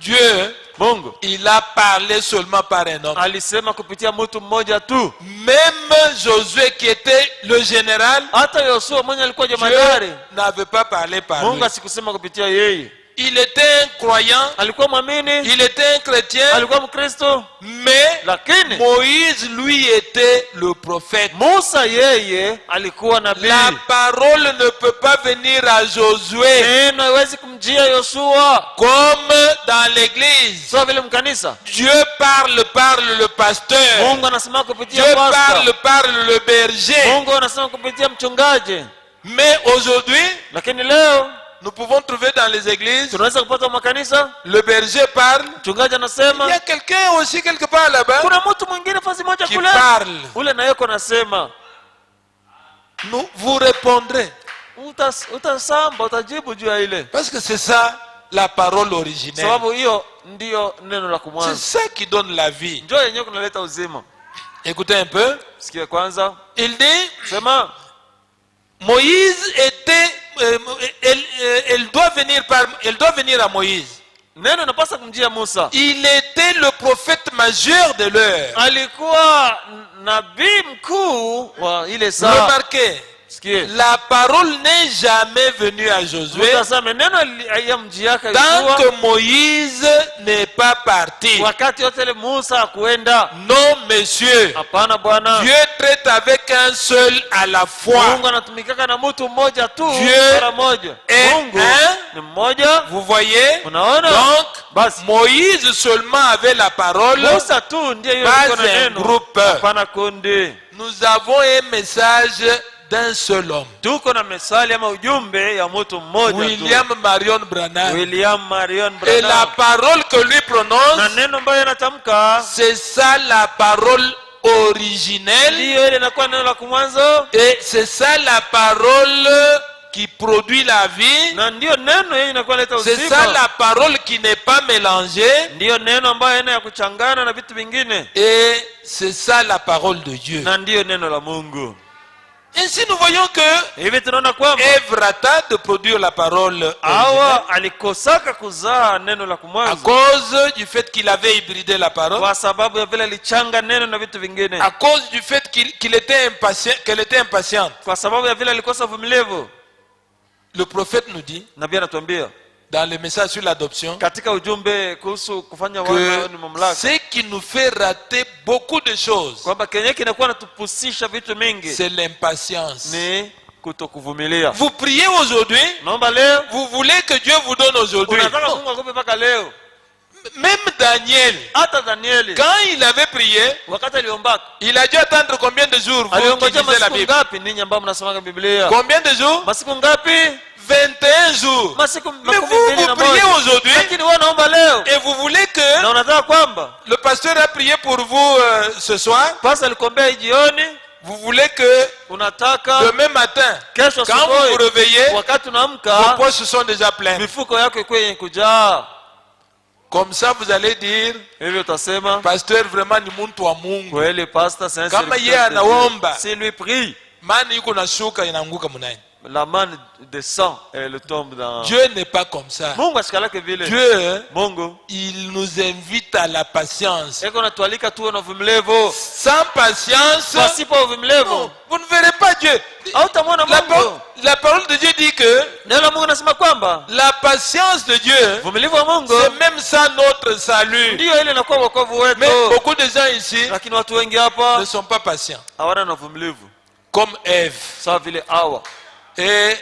Dieu, Mungu il a parlé seulement par un homme. alisema kupitia mtu mmoja tu. Même Josué qui était le général, Hata Yoshua mwenye alikuwa Dieu jemadari, n'avait pas parlé par Mungu lui. asikusema kupitia yeye. Il était un croyant, Alikuwa mwamini, il était un chrétien, alikuwa Mkristo, mais lakini Moïse, lui, était le prophète. Musa yeye alikuwa nabii. La parole ne peut pas venir à Josué Neno haiwezi kumjia Yoshua comme dans l'église. sawa vile mkanisa. Dieu parle le pasteur. Mungu anasema Dieu kupitia pastor. parle le berger. Mungu anasema kupitia mchungaji. Mais aujourd'hui, Lakini leo nous pouvons trouver dans les églises, tunaweza kupata makanisa, le berger parle. mchungaji Il y anasema, a quelqu'un aussi quelque part là-bas kuna mtu mwingine fasi moja qui kule, parle. ule na yeko anasema. Vous répondrez. Utasamba, utajibu juu ya ile, Parce que c'est ça la parole originelle. sababu hiyo ndiyo neno la C'est kumwanza, ça qui donne la vie. ndio yenyewe kunaleta uzima. Écoutez un peu. Sikia kwanza, Il dit, sema Moïse était, elle doit venir à Moïse. neno inapasa kumjia Musa. Il était le prophète majeur de l'heure. Alikuwa nabii mkuu wa ile saa. Remarquez, Sikia, la parole n'est jamais venue à Josué utasema neno yamjiaka tant que Yoshua Moïse n'est pas parti. wakati yote ile Musa akuenda. Non, monsieur. Hapana bwana, Dieu traite avec un seul à la fois. Mungu anatumikaka na mtu mmoja tu, Dieu mara moja. est Mungu un. ni mmoja. Vous voyez? Unaona? Donc, Basi Moïse seulement avait la parole. Musa tu ndiye yule Pas alikuwa na un neno, groupe. hapana kundi. Nous avons un message d'un seul homme. Tuko na mesali ama ujumbe ya mtu mmoja tu. William Marion Branham. William Marion Et la Branham. parole que lui Na prononce, neno ambayo anatamka c'est ça la parole originelle. ndiyo ile inakuwa neno la kumwanzo, Et c'est ça la parole qui produit la vie. na ndiyo neno yenye inakuwa leta C'est ça uzima. la parole qui n'est pas mélangée. Ndiyo neno ambayo haina ya kuchangana na vitu vingine, Et c'est ça la parole de Dieu. na ndiyo neno la Mungu. Ainsi nous voyons que Hivi tunaona kwamba Ève rata de produire la parole originelle Hawa alikosaka kuzaa neno la à kumwanzo cause du fait qu'il avait hybridé la parole, kwa sababu ya vile alichanga neno na vitu vingine, à cause du fait qu'il était impatient, qu'elle était impatiente. kwa sababu ya vile alikosa uvumilivu. Le prophète nous dit, Nabii anatuambia dans le message sur l'adoption, katika ujumbe kuhusu kufanya wana ni que mamlaka, ce qui nous fait rater beaucoup de choses, kwamba kenye kinakuwa natupusisha vitu mingi c'est l'impatience. ni kutokuvumilia. Vous priez aujourd'hui, Naomba leo, vous voulez que Dieu vous donne aujourd'hui. unataka Non. Mungu akupe mpaka leo. Même Daniel, Hata Danieli quand il avait prié, wakati aliombaka il a dû attendre combien de jours, vous qui aliongoja lisez la masiku Bible? ngapi? Ninyi ambao mnasomanga Biblia, Combien de jours? masiku ngapi? 21 jours. Masiku Mais makumi vous, mbili vous na priez moja. aujourd'hui Lakini wewe naomba leo et vous voulez na que unataka kwamba le pasteur a prié pour vous ce soir. pasa alikuombea hii jioni, Vous voulez que unataka demain matin, kesho quand vous vous asubuhi réveillez, wakati vos unaamka poches sont déjà pleines. mifuko yako ikuwe yenye kujaa. Comme ça, vous allez dire, Hivyo utasema pasteur, vraiment ni muntu wa Mungu. kweli pastor, c'est un Kama serviteur yeye de anaomba, Dieu. Si lui prie, mani yuko na shuka inaanguka munani. la manne descend et elle tombe dans. Dieu n'est pas comme ça. Mungu ashikalake vile. Dieu, Mungu il nous invite à la patience. eko natualika tuwe na uvumilivu. Sans patience, Pasipo uvumilivu non, vous ne verrez pas Dieu. hautamwona Mungu. La parole de Dieu dit que Neno la Mungu nasema kwamba la patience de Dieu, uvumilivu wa Mungu c'est même ça notre salut. ndiyo ile inakuwa wokovu Mais wetu. beaucoup de gens ici Lakini watu wengi hapa ne sont pas patients, hawana na uvumilivu comme Ève. sawa vile Hawa. Et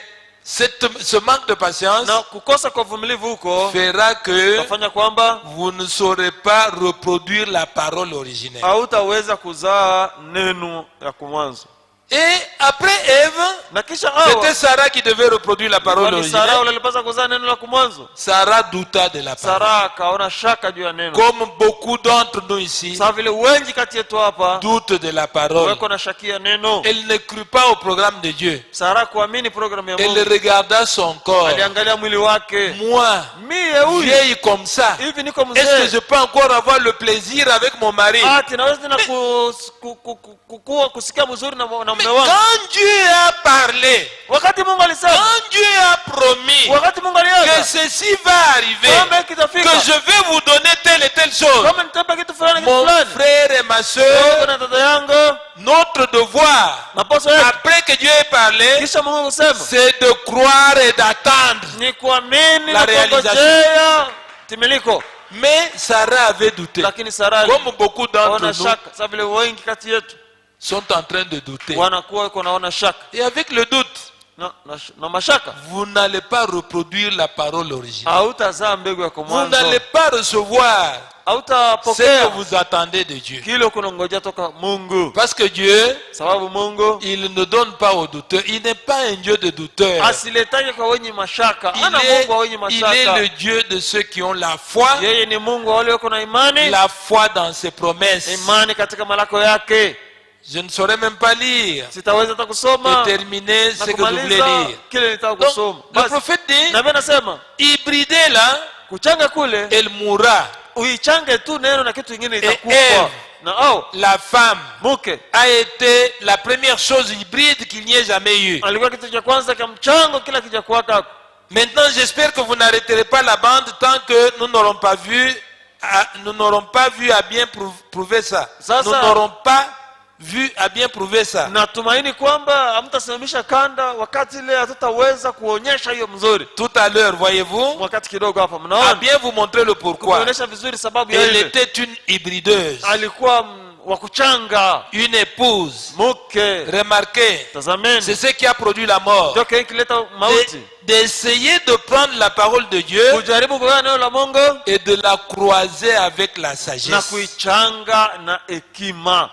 ce manque de patience Na kukosa kwa uvumilivu huko fera que utafanya kwamba vous ne saurez pas reproduire la parole originelle. hautaweza kuzaa neno ya kumwanzo. Et après Ève, Na kisha c'était Hawa Sarah qui devait reproduire la parole kwani Sara originelle. ule alipaswa kuzaa neno la kumwanzo. Sarah douta de la parole. Sara akaona shaka juu ya neno, Comme beaucoup d'entre nous ici sawa vile wengi kati yetu hapa doutent de la parole. weko na shakia neno. Elle ne crut pas au programme de Dieu. Sara kuamini programu ya Elle Mungu, regarda son corps. aliangalia mwili wake. Moi, Mie huyu vieille comme ça, hivi niko est-ce que mzee, je peux encore avoir le plaisir avec mon mari? ati naweza tena kusikia mzuri na Mais mume wangu. quand Dieu a parlé, Wakati Mungu alisema, quand Dieu a promis wakati Mungu que aliaga ceci va arriver, kwamba que kitafika, je vais vous donner telle et telle chose, kama nitapa kitu fulani kitu mon fulani, frère et ma wewe soeur, na dada yangu, notre devoir, maposo yetu après que Dieu ait parlé, kisha Mungu kusema c'est de croire et d'attendre. ni kuamini La na réalisation. kungojea timiliko. Mais Sarah avait douté. Lakini Sara Comme beaucoup d'entre wana nous shaka, sababu vile wengi kati yetu sont en train de douter. wanakuwa iko naona shaka Et avec le doute, na mashaka, vous n'allez pas reproduire la parole originale. hautazaa mbegu ya Vous mwanzo, n'allez pas recevoir ce hautapokea que vous attendez de Dieu. kile kunangojea toka Mungu, Parce que Dieu, sababu Mungu il ne donne pas aux douteurs. Il n'est pas un Dieu de douteurs. asiletake kwa wenye mashaka. Il Ana est, Mungu wa wenye il mashaka. est le Dieu de ceux qui ont la foi, Yeye ni Mungu wa wale wako na imani, la foi dans ses promesses. imani katika malako yake. Je ne saurais même pas lire Sitaweza hata kusoma et terminer ce na que vous voulez kumaliza lire. kile nitaka Donc, kusoma. le Basi prophète dit, nabii anasema hybridez là, kuchanga kule elle mourra. uichange tu neno na kitu kingine Eve. itakufa. Na au La femme mke a été la première chose hybride qu'il n'y ait jamais eu. alikuwa kitu cha kwanza cha mchango, kila kija kuwaka. Maintenant, j'espère que vous n'arrêterez pas la bande tant que nous n'aurons pas vu, à bien prouver ça. Ça, Nous ça. n'aurons pas vu à bien prouver ça. Natumaini kwamba hamtasimamisha kanda wakati ile hatutaweza kuonyesha hiyo mzuri. Tout à l'heure, voyez-vous, Wakati kidogo hapa à mnaona bien vous montrer le pourquoi. kuonyesha vizuri sababu ya Elle ile. était une hybrideuse, Alikuwa wa kuchanga une épouse. mke. Remarquez, Tazameni c'est ce qui a produit la mort. ndio kile kileta mauti, D'essayer de prendre la parole de Dieu kujaribu kuona neno la Mungu et de la croiser avec la na sagesse. kuichanga na hekima.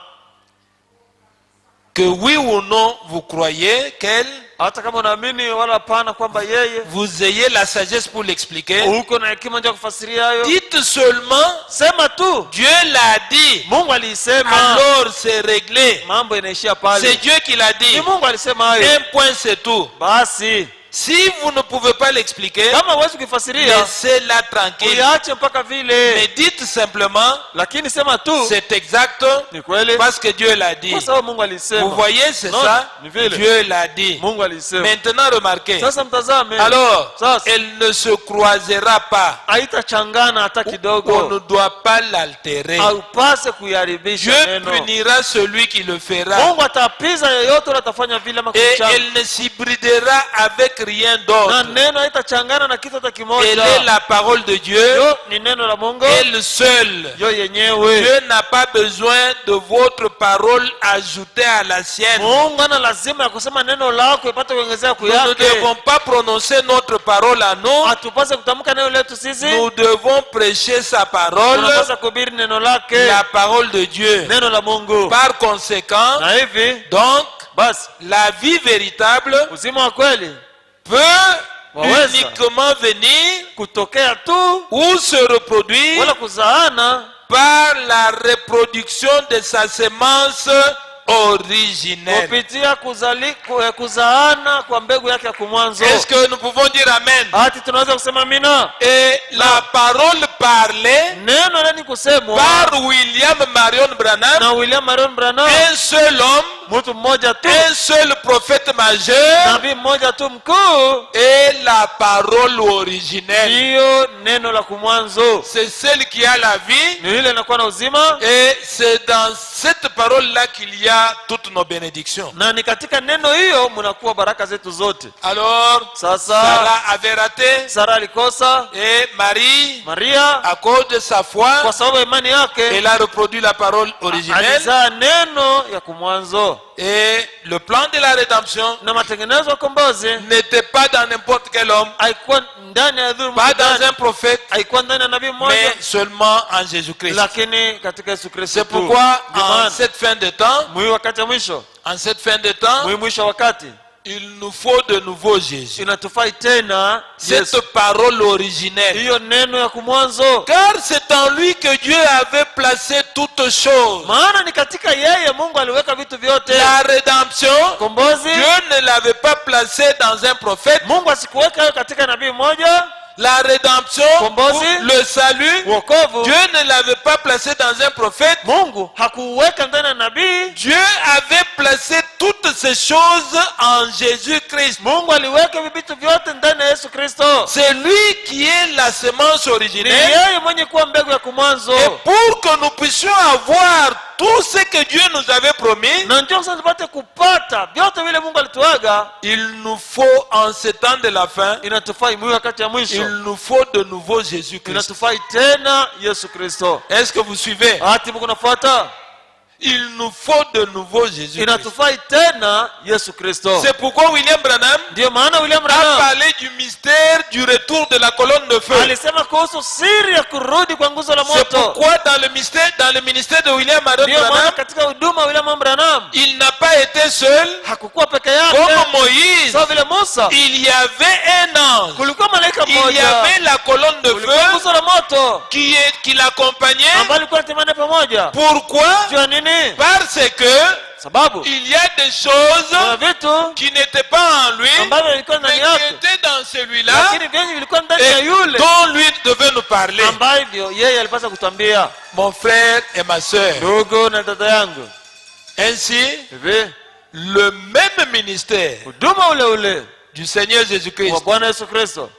Que oui ou non, vous croyez qu'elle, Hata kama unaamini wala hapana kwamba yeye vous ayez la sagesse pour l'expliquer. uko na hekima ndio kufasiria hayo, Dites seulement, sema tu Dieu l'a dit, Mungu alisema, alors c'est réglé. mambo inaishia C'est pale. Dieu qui l'a dit. Ni Mungu alisema hayo, Un point, c'est tout. basi Si vous ne pouvez pas l'expliquer, kama huwezi kuifasiria laissez-la tranquille. uiache mpaka vile, Mais dites simplement, lakini sema tu c'est exact, ni kweli parce que Dieu l'a dit. kwa sababu Mungu Vous alisema. voyez, c'est Non, ça. ni vile. Dieu l'a dit. Mungu alisema. Maintenant, remarquez. Sasa mtazame, Alors, sasa elle ne se croisera pas. haitachangana hata On ne kidogo, doit pas l'altérer. haupase kuiharibisha Dieu neno. punira celui qui le fera. Mungu atapiza yeyote ule atafanya vile ama Et kuchanga, elle ne s'hybridera avec rien na d'autre. neno haitachangana na kitu hata Elle kimoja. est la parole de Dieu. Yo ni neno la Mungu, Elle seule. yo yenyewe. Dieu n'a pas besoin de votre parole ajoutée à la sienne. Mungu ana lazima ya kusema neno lako ipate kuongezea Nous ne kuyake. devons pas prononcer notre parole à nous. Hatupase kutamka neno letu sisi, Nous devons prêcher sa parole, tunapasa kuhubiri neno lake, la parole de Dieu. neno la Mungu. Par conséquent, Na hivi donc, basi la vie véritable uzima wa kweli peut Waweza. uniquement venir kutokea tu ou se reproduire wala kuzaana par la reproduction de sa semence originelle. kupitia kuzaana kwa mbegu yake ya kumwanzo. Est-ce que nous pouvons dire Amen? Hati tunaweza kusema amina. Et la parole parlée Neno nani kusemwa par William Marion Branham, na William Marion Branham, un seul homme, mtu mmoja tu, un seul prophète majeur, nabii mmoja tu mkuu, et la parole originelle. ndiyo neno la kumwanzo, C'est celle qui a la vie, ni ile inakuwa na uzima, et c'est dans cette parole-là qu'il y a toutes nos bénédictions. na ni katika neno hiyo mnakuwa baraka zetu zote. Alors, Sasa Sarah avait raté, Sara alikosa, et Marie, Maria à cause de sa foi, kwa sababu ya imani yake elle a reproduit la parole originelle. alizaa neno ya kumwanzo. Et le plan de la rédemption Na matengenezo ya kombozi n'était pas dans n'importe quel homme, haikuwa ndani ya dhuluma, pas dans un prophète, haikuwa ndani ya nabii mmoja, mais seulement en Jésus-Christ. lakini katika Yesu Kristo C'est tu. pourquoi, Ndio en maana, cette fin de temps, wakati wa mwisho, mwisho wa wakati, il nous faut de nouveau Jésus. inatufai tena Yesu, Cette parole originelle. hiyo neno ya kumwanzo, Car c'est en lui que Dieu avait placé toutes choses. maana ni katika yeye Mungu aliweka vitu vyote. La rédemption, Kombozi Dieu ne l'avait pas placé dans un prophète, Mungu asikuweka hayo katika nabii mmoja, la rédemption, Kombozi, le salut, wokovu, Dieu ne l'avait pas placé dans un prophète. Mungu hakuweka ndani ya nabii. Dieu avait placé toutes ces choses en Jésus-Christ. Mungu aliweka vitu vyote ndani ya Yesu Kristo. C'est lui qui est la semence Ni originelle. yeye mwenye kuwa mbegu ya Et kumwanzo. pour que nous puissions avoir tout ce que Dieu nous avait promis, Na ndio sasa tupate kupata vyote vile Mungu alituaga. il nous faut en ce temps de la fin, Inatufai mwi wakati ya il mwisho. nous faut de nouveau Jésus-Christ. Inatufai tena Yesu Kristo. Est-ce que vous suivez? Hati Mungu nafuata. Il nous faut de nouveau Jésus-Christ. Inatufai tena Yesu Kristo. C'est pourquoi William Branham Ndio maana William a Branham parlé du mystère du retour de la colonne de feu. alisema kuhusu siri ya kurudi kwa nguzo la C'est moto. pourquoi dans le ministère de William Ndio maana Branham, katika huduma ya William Branham il n'a pas été seul. hakukuwa peke yake. Comme Moïse, Sawa vile Musa, il y avait un ange. kulikuwa malaika Il y mmoja, avait la colonne de kulikuwa feu nguzo la moto qui l'accompagnait. ambayo ilikuwa inatemana pamoja. Pourquoi? Jua nini? Parce que Sababu il y a des choses kuna vitu qui n'étaient pas en lui, ambavyo vilikuwa mais ndani qui yake, étaient dans celui-là, lakini vyenye vilikuwa ndani ya et yule dont lui devait nous parler. ambavyo yeye alipaswa kutambia. Mon frère et ma sœur. Ndugu na dada yangu, Ainsi, hivi le même ministère huduma ule ule du Seigneur wa Jésus-Christ Bwana Yesu Kristo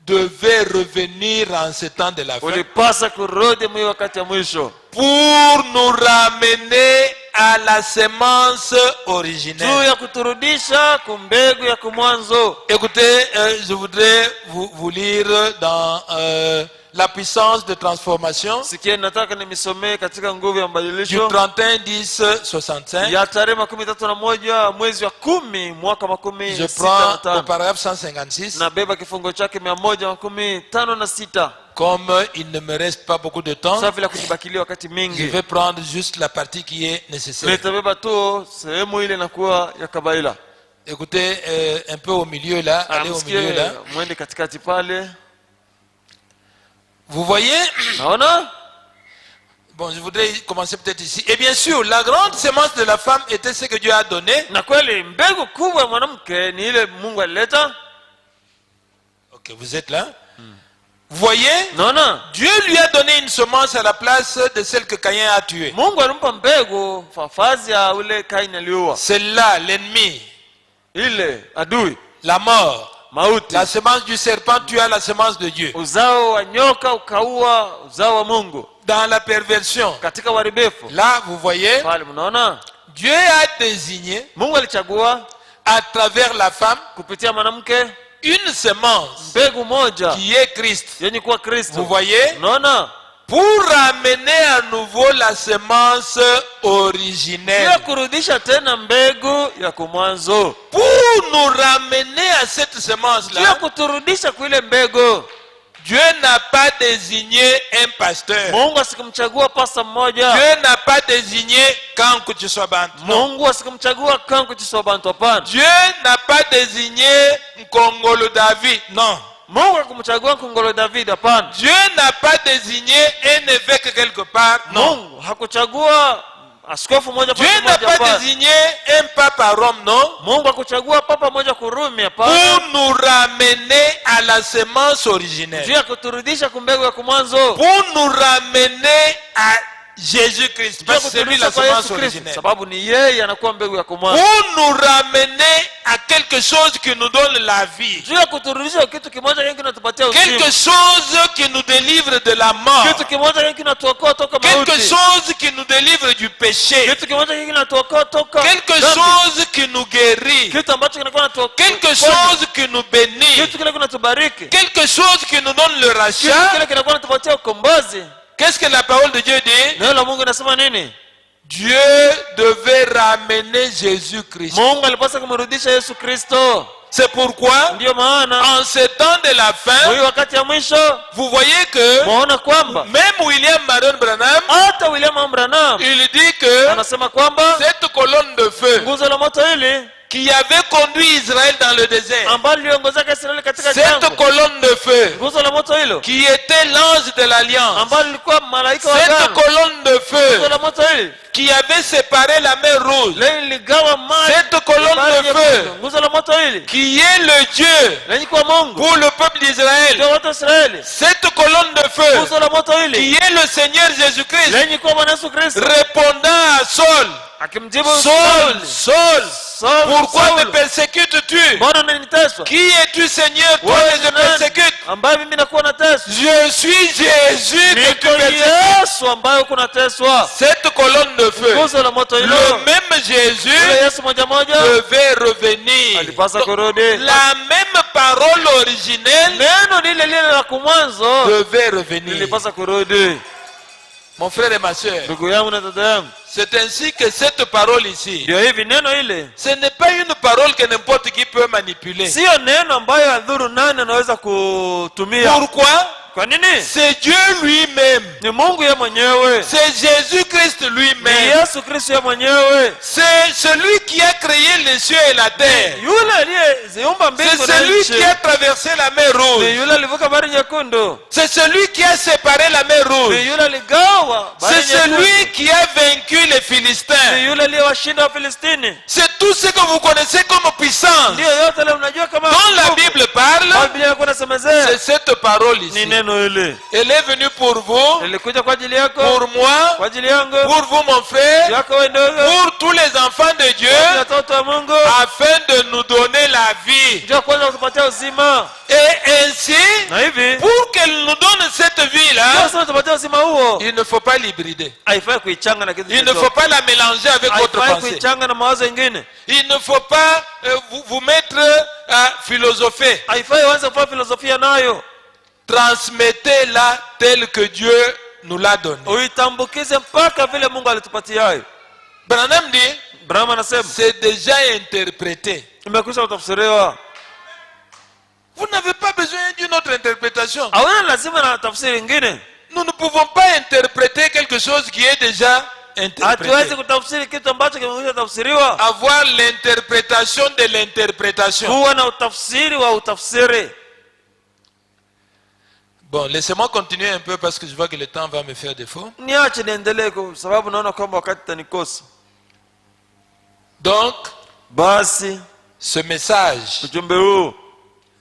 devait revenir en ce temps de la fin ulipasa kurudi mwi wakati ya mwisho pour nous ramener à la semence juu originelle. ya kuturudisha kumbegu ya kumwanzo. Écoutez, je voudrais vous lire dans la puissance de transformation Sikia, nataka nimisomee katika nguvu ya du mbadilisho 31-10-65. ya tarehe 31 mwezi wa 10 mwaka Je prends au 65. paragraphe 156. Nabeba kifungo chake 156. Comme il ne me reste pas beaucoup de temps, Sasa vile kujibakilia wakati je mingi, vais prendre juste la partie qui est nécessaire. nitabeba tu sehemu ile inakuwa ya kabaila. Écoutez, un peu au milieu là, allez au milieu là. Msikie mwende katikati pale. Vous voyez? Naona? Bon, je voudrais commencer peut-être ici. Et bien sûr, la grande semence de la femme était ce que Dieu a donné. Na kweli mbegu kubwa ya mwanamke ni ile Mungu alileta. Ok, vous êtes là? Vous voyez? Naona? Dieu lui a donné une semence à la place de celle que Caïn a tuée. Mungu alimpa mbegu fafazi ya ule Kaini aliua. Celle-là, l'ennemi, Ile adui, la mort, mauti. la semence du serpent tua la semence de Dieu. Uzao wa nyoka ukaua uzao wa Mungu Dans la perversion, katika uharibifu. là, vous voyez, Pale mnaona? Dieu a désigné Mungu alichagua à travers la femme kupitia mwanamke une semence mbegu moja qui est Christ. yenye kuwa Vous Kristo. voyez? Unaona? Pour ramener à nouveau la semence Pia originelle. kurudisha tena mbegu ya kumwanzo. Pour nous ramener à cette Pia semence-là, kuturudisha kwa ile mbegu. Dieu n'a pas désigné un pasteur. Mungu asikumchagua pasta mmoja. Dieu n'a pas désigné Kanku Chiswabantu. Non. Mungu asikumchagua Kanku Chiswa Bantu, hapana. Dieu n'a pas désigné Nkongolo David. Non. Mungu hakumchagua Kongolo David, hapana. Dieu n'a pas désigné un évêque quelque part. Non. Mungu hakuchagua askofu moja Dieu pasta n'a moja, pas hapana. désigné un pape à Rome. Non. Mungu hakuchagua papa moja Kurumi, hapana. Pour nous ramener à la semence Juu originelle. ya kuturudisha kumbegu ya kumwanzo. Pour nous ramener à Jésus-Christ. Juu ya Parce que c'est lui la kuturudisha kwa semence Yesu Kristo, originelle. sababu ni yeye anakuwa mbegu ya kumwanzo. Pour nous ramener à quelque chose qui nous donne la vie. Juu ya kuturudisha kitu kimoja kile kinatupatia uzima. Quelque chose qui nous délivre de la mort. Kitu kimoja kile kinatuokoa toka Quelque mauti. chose qui nous délivre du péché. Kitu kimoja kile kinatuokoa toka Quelque dhambi. chose qui nous guérit. Kitu ambacho kinakuwa natuokoa. Quelque chose qui nous bénit. Kitu kile kinatubariki. Quelque chose qui nous donne le Kitu rachat. kile kinakuwa natupatia ukombozi. Qu'est-ce que la parole de Dieu dit? Neno la Mungu linasema nini? Dieu devait ramener Jésus-Christ. Mungu alipaswa kumrudisha Yesu Kristo. C'est pourquoi, Ndiyo maana en ce temps de la fin, huyu wakati ya mwisho vous voyez que muona kwamba même William Marion Branham, hata William Branham il dit que anasema kwamba cette colonne de feu nguzo la moto hili qui avait conduit Israël dans le désert, ambalo liliongozeka Israeli katika cette jangwa, colonne de feu nguzo la moto hilo qui était l'ange de l'alliance, ambalo lilikuwa malaika wa cette agano, colonne de nguzo feu la moto moto hili qui avait séparé la mer rouge, lenye ligawa maji, cette colonne de feu nguzo la moto hili qui est le Dieu lenye kwa Mungu pour le peuple d'Israël, ndio watu wa Israeli, cette colonne de feu nguzo la moto qui hili est le Seigneur Jésus-Christ, lenye kwa Bwana Yesu Kristo, répondant à Saul, akimjibu Saul, Saul, Saul, pourquoi me Saul, persécutes-tu? mbona unanitesa? Qui es-tu, Seigneur, toi Wewe que ni je nani persécute? ambaye mimi nakuwa nateswa? Je suis Jésus que tu Niko persécutes. Yesu ambaye uko nateswa. Cette colonne de feu, Nguzo la moto hilo, le même Jésus yule Yesu moja moja devait revenir. alipasa kurudi. La même parole originelle Neno lile lile la kumwanzo devait revenir. lilipasa kurudi. Mon frère et ma soeur, Ndugu yangu na dada yangu, c'est ainsi que cette parole ici, ndio hivi neno ile ce n'est pas une parole que n'importe qui peut manipuler. sio neno ambayo adhuru nani anaweza kutumia. Pourquoi? Kwa nini? C'est Dieu lui-même. Ni Mungu yeye mwenyewe, C'est Jésus-Christ ni lui-même. Yesu Kristo yeye mwenyewe, C'est celui qui a créé les cieux et la terre. yule aliyeziumba mbingu C'est na celui nchi, qui a traversé la mer ni rouge. yule alivuka bahari nyekundu, C'est celui qui a séparé la mer ni rouge. yule aligawa C'est bahari nyekundu, celui qui a vaincu les ni Philistins. yule aliyewashinda Wafilistini. C'est tout ce que vous connaissez comme puissance. Ndiyo yote leo mnajua kama Dont la nguvu. Bible parle, Biblia yako nasemezea c'est cette parole ni ici. neno ile. Elle est venue pour vous, Nilikuja kwa ajili yako, pour moi, kwa ajili yangu, pour vous mon frère, yako wewe ndogo, pour tous les enfants de Dieu, watoto wa Mungu, afin de nous donner la vie. njoo kwanza kutupatia uzima. Et ainsi, Na hivi pour qu'elle nous donne cette vie-là, sasa tupatie uzima huo, il ne faut pas l'hybrider. haifai kuichanga na kitu Il ne faut chochote, pas la mélanger avec votre haifai pensée. kuichanga na mawazo mengine, Il ne faut pas vous mettre à philosopher. haifai uanze kufanya filosofia nayo, Transmettez-la telle que Dieu nous l'a donnée. uitambukize mpaka vile Mungu alitupatia hayo. Branham dit, Brahma anasema c'est déjà interprété. imekwisha kutafsiriwa, Vous n'avez pas besoin d'une autre interprétation. hawana lazima na tafsiri nyingine. Nous ne pouvons pas interpréter quelque chose qui est déjà interprété. Hatuwezi kutafsiri kitu ambacho kimekwisha tafsiriwa, Avoir l'interprétation de l'interprétation. kuwa na utafsiri wa utafsiri. Bon, laissez-moi continuer un peu parce que je vois que le temps va me faire défaut. Niache niendelee kwa sababu naona kwamba wakati tanikosa. Donc, Basi ce message, ujumbe huu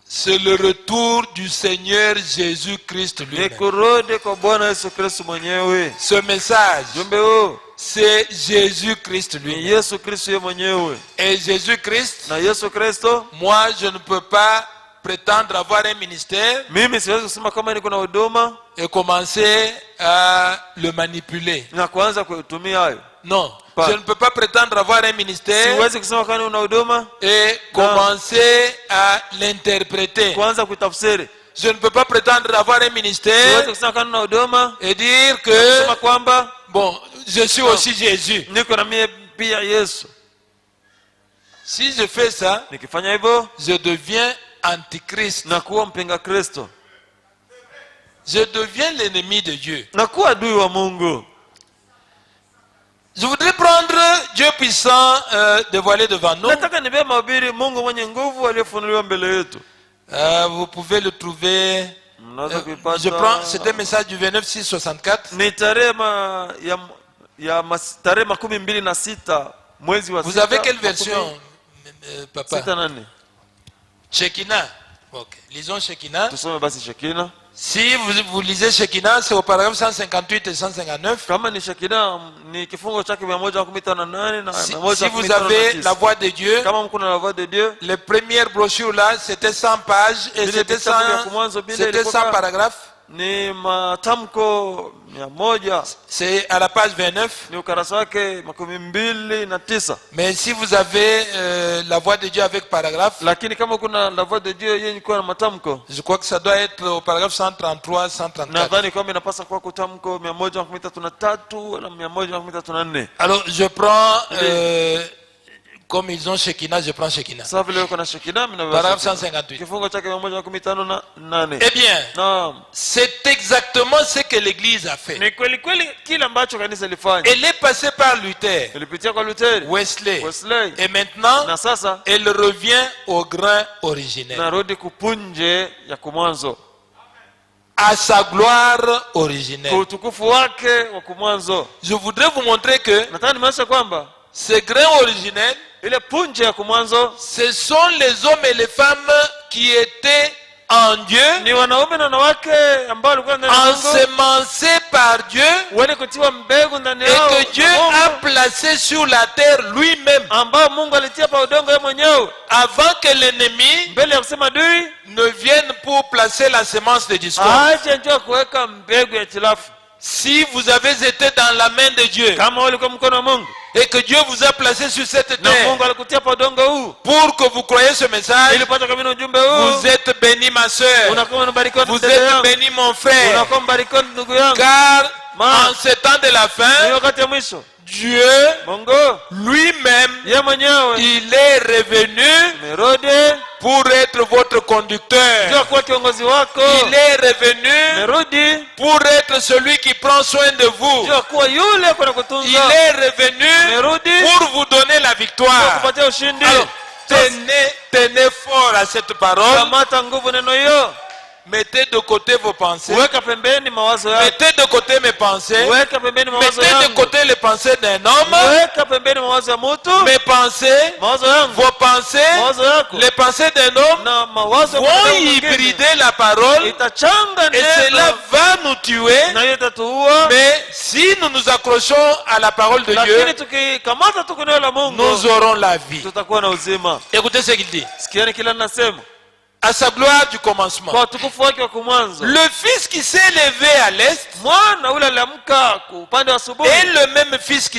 c'est le retour du Seigneur Jésus-Christ ni lui-même. kurudi kwa Bwana Yesu Kristo mwenyewe. Ce message, Ujumbe huu c'est Jésus-Christ ni lui-même. Yesu Kristo yeye mwenyewe, Et Jésus-Christ, na Yesu Kristo, moi, je ne peux pas prétendre avoir un ministère mimi siwezi kusema kama niko na huduma et commencer à le manipuler. na kuanza kuitumia hayo. Non, Pas. je ne peux pas prétendre avoir un ministère Siwezi kusema kama una huduma et commencer à l'interpréter. kuanza kuitafsiri. Je ne peux pas prétendre avoir un ministère Siwezi kusema kama una huduma et dire kusema que, kwamba bon, je suis aussi Jésus. niko na mie pia Yesu. Si je fais ça, Nikifanya hivyo je deviens antichrist. na kuwa mpinga Kristo, Je deviens l'ennemi de Dieu. na kuwa adui wa Mungu. Je voudrais prendre Dieu puissant dévoilé devant nous. Nataka nibe mahubiri Mungu mwenye nguvu aliyefunuliwa mbele yetu. Vous pouvez le trouver. Mnaweza Je prends, kuipata. c'est un message du 29/6/64. Ni tarehe tarehe 26 mwezi wa Vous sita, avez quelle version, papa? 6:8. Shekinah. Ok, lisons Shekinah. Tusome basi Shekina. Si vous lisez Shekinah, c'est au paragraphe 158 et 159. Kama ni Shekina ni kifungo chake 158 na Si vous avez la 159. voix de Dieu, Kama mko na la voix de Dieu, les premières brochures là, c'était 100 pages et c'était 100 paragraphes. ni matamko 100, C'est à la page 29. ni ukarasa wake 29. Mais si vous avez la voix de Dieu avec paragraphe, Lakini kama kuna la voix de Dieu yenye iko na matamko, je crois que ça doit être au paragraphe 133, 134. nadhani kwamba inapaswa kuwa kutamko 133 na 134. Alors je prends, comme ils ont Shekinah, je prends Shekinah. Sasa vile uko na Shekina, mimi na Paragraphe 158. kifungo chake 158. Eh bien, Naam. c'est exactement ce que l'Église a fait. Ni kweli kweli kile ambacho kanisa lilifanya. Elle est passée par Luther, Ilipitia kwa Luther, Wesley, Wesley. et maintenant, Na sasa elle revient au grain originel. narudi kupunje ya kumwanzo. à sa gloire kwa originelle. utukufu wake wa kumwanzo. Je voudrais vous montrer que Nataka nimeonyesha kwamba ce grain originel, ile punje ya kumwanzo ce sont les hommes et les femmes qui étaient en Dieu, ni wanaume na wanawake ambao walikuwa ndani ya Mungu, ensemencés par Dieu, wale kutiwa mbegu ndani et yao, que Dieu a placé sur la terre lui-même, ambao Mungu alitia pa udongo yeye mwenyewe, avant que l'ennemi mbele ya kusema adui ne vienne pour placer la semence de discorde. aje njoo kuweka mbegu ya hitilafu. Si vous avez été dans la main de Dieu Kama ulikuwa mkono wa Mungu et que Dieu vous a placé sur cette na terre Mungu alikutia pa udongo huu pour que vous croyiez ce message, ili upate kamili ujumbe huu, vous êtes béni ma soeur, unakuwa unabarikiwa vous dada êtes yangu, béni mon frère, unakuwa mbarikiwa ndugu yangu, car Ma. en ce temps de la ni fin, wakati ya mwisho Dieu Mungu lui-même, yeye mwenyewe il est revenu merudi pour être votre ndio conducteur. kuwa kiongozi wako, Il est revenu merudi pour être celui qui prend soin de vous. ndio kuwa yule kuna Il kutunza, est revenu merudi pour vous donner la ndio victoire. kupatia ushindi. Alors, tenez fort à cette parole. Kamata nguvu neno hiyo, Mettez de côté vos pensées. weka pembeni mawazo yako, Mettez de côté mes pensées. weka pembeni mawazo Mettez de yangu, côté les pensées d'un homme. weka pembeni mawazo ya mtu, Mes pensées, mawazo yangu, vos pensées, mawazo yako les pensées d'un homme na mawazo ya vont mwanadamu mwingine. hybrider la parole Itachanga et cela neno va nous tuer. na hiyo itatuua, Mais si nous nous accrochons à la parole de lakini Dieu, tukikamata tu neno la Mungu nous aurons la vie. tutakuwa na uzima. Écoutez ce qu'il dit. Sikieni kila ninasema, À sa gloire du commencement. kwa utukufu wake wa kumwanzo, Le Fils qui s'est levé à l'est mwana ule aliamka kwa upande wa asubuhi, est le même Fils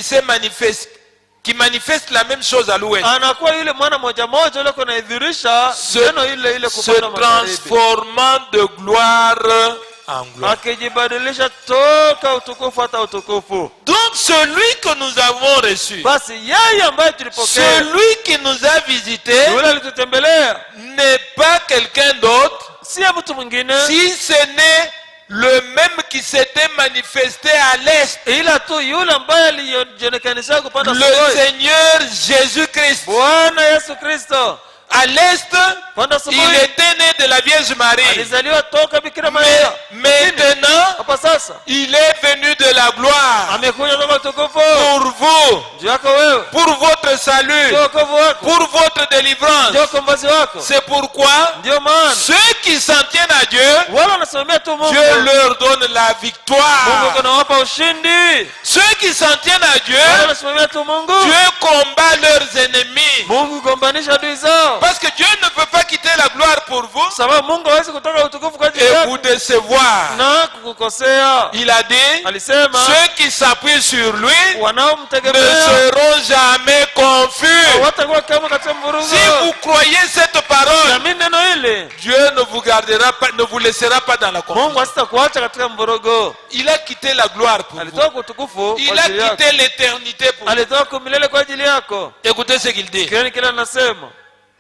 qui manifeste la même chose à l'ouest, anakuwa yule mwana moja moja ule kunaidhirisha neno ile ile se kupanda magharibi, transformant de gloire en gloire. akijibadilisha toka utukufu hata utukufu. Donc celui que nous avons reçu, Basi yeye ambaye tulipokea, celui qui nous a visités, yule alitutembelea, n'est pas quelqu'un d'autre, si mtu mwingine si ce n'est le même qui s'était manifesté à l'est, ila tu yule ambaye alijionekanisha kupanda le asubuhi, Seigneur Jésus-Christ. Bwana Yesu Kristo. À l'est, Panda il asubuhi était né de la Vierge Marie. alizaliwa toka Bikira Mais Maria. maintenant, Hapa sasa il est venu de la gloire amekuja toka utukufu pour vous, juu yako wewe, pour votre salut, ndio wokovu wako, pour votre délivrance. ndio ukombozi wako. C'est pourquoi Ndio maana ceux qui s'en tiennent à Dieu, wale wanasimamia tu Mungu, Dieu leur donne la Mungu victoire. anawapa ushindi. Ceux qui s'en tiennent à Wale Dieu, wanasimamia tu Mungu, Dieu combat leurs ennemis. Mungu gombanisha adui zao, Parce que Dieu ne peut pas quitter la gloire pour vous sababu Mungu hawezi kutoka utukufu kwa ajili et yako vous décevoir. na kukukosea. Il a dit, Alisema ceux qui s'appuient sur lui ne wanaomtegemea seront jamais confus. watakuwa kama katika Si mvurugo. vous croyez cette parole, Amini neno hili, Dieu ne vous gardera pas, ne vous laissera pas dans la confusion. Mungu hasitakuacha katika mvurugo. Il a quitté la gloire pour vous. Alitoka utukufu Il kwa a ajili yako, quitté l'éternité pour vous. alitoka milele kwa ajili yako. Écoutez ce qu'il dit. Kioni kile anasema,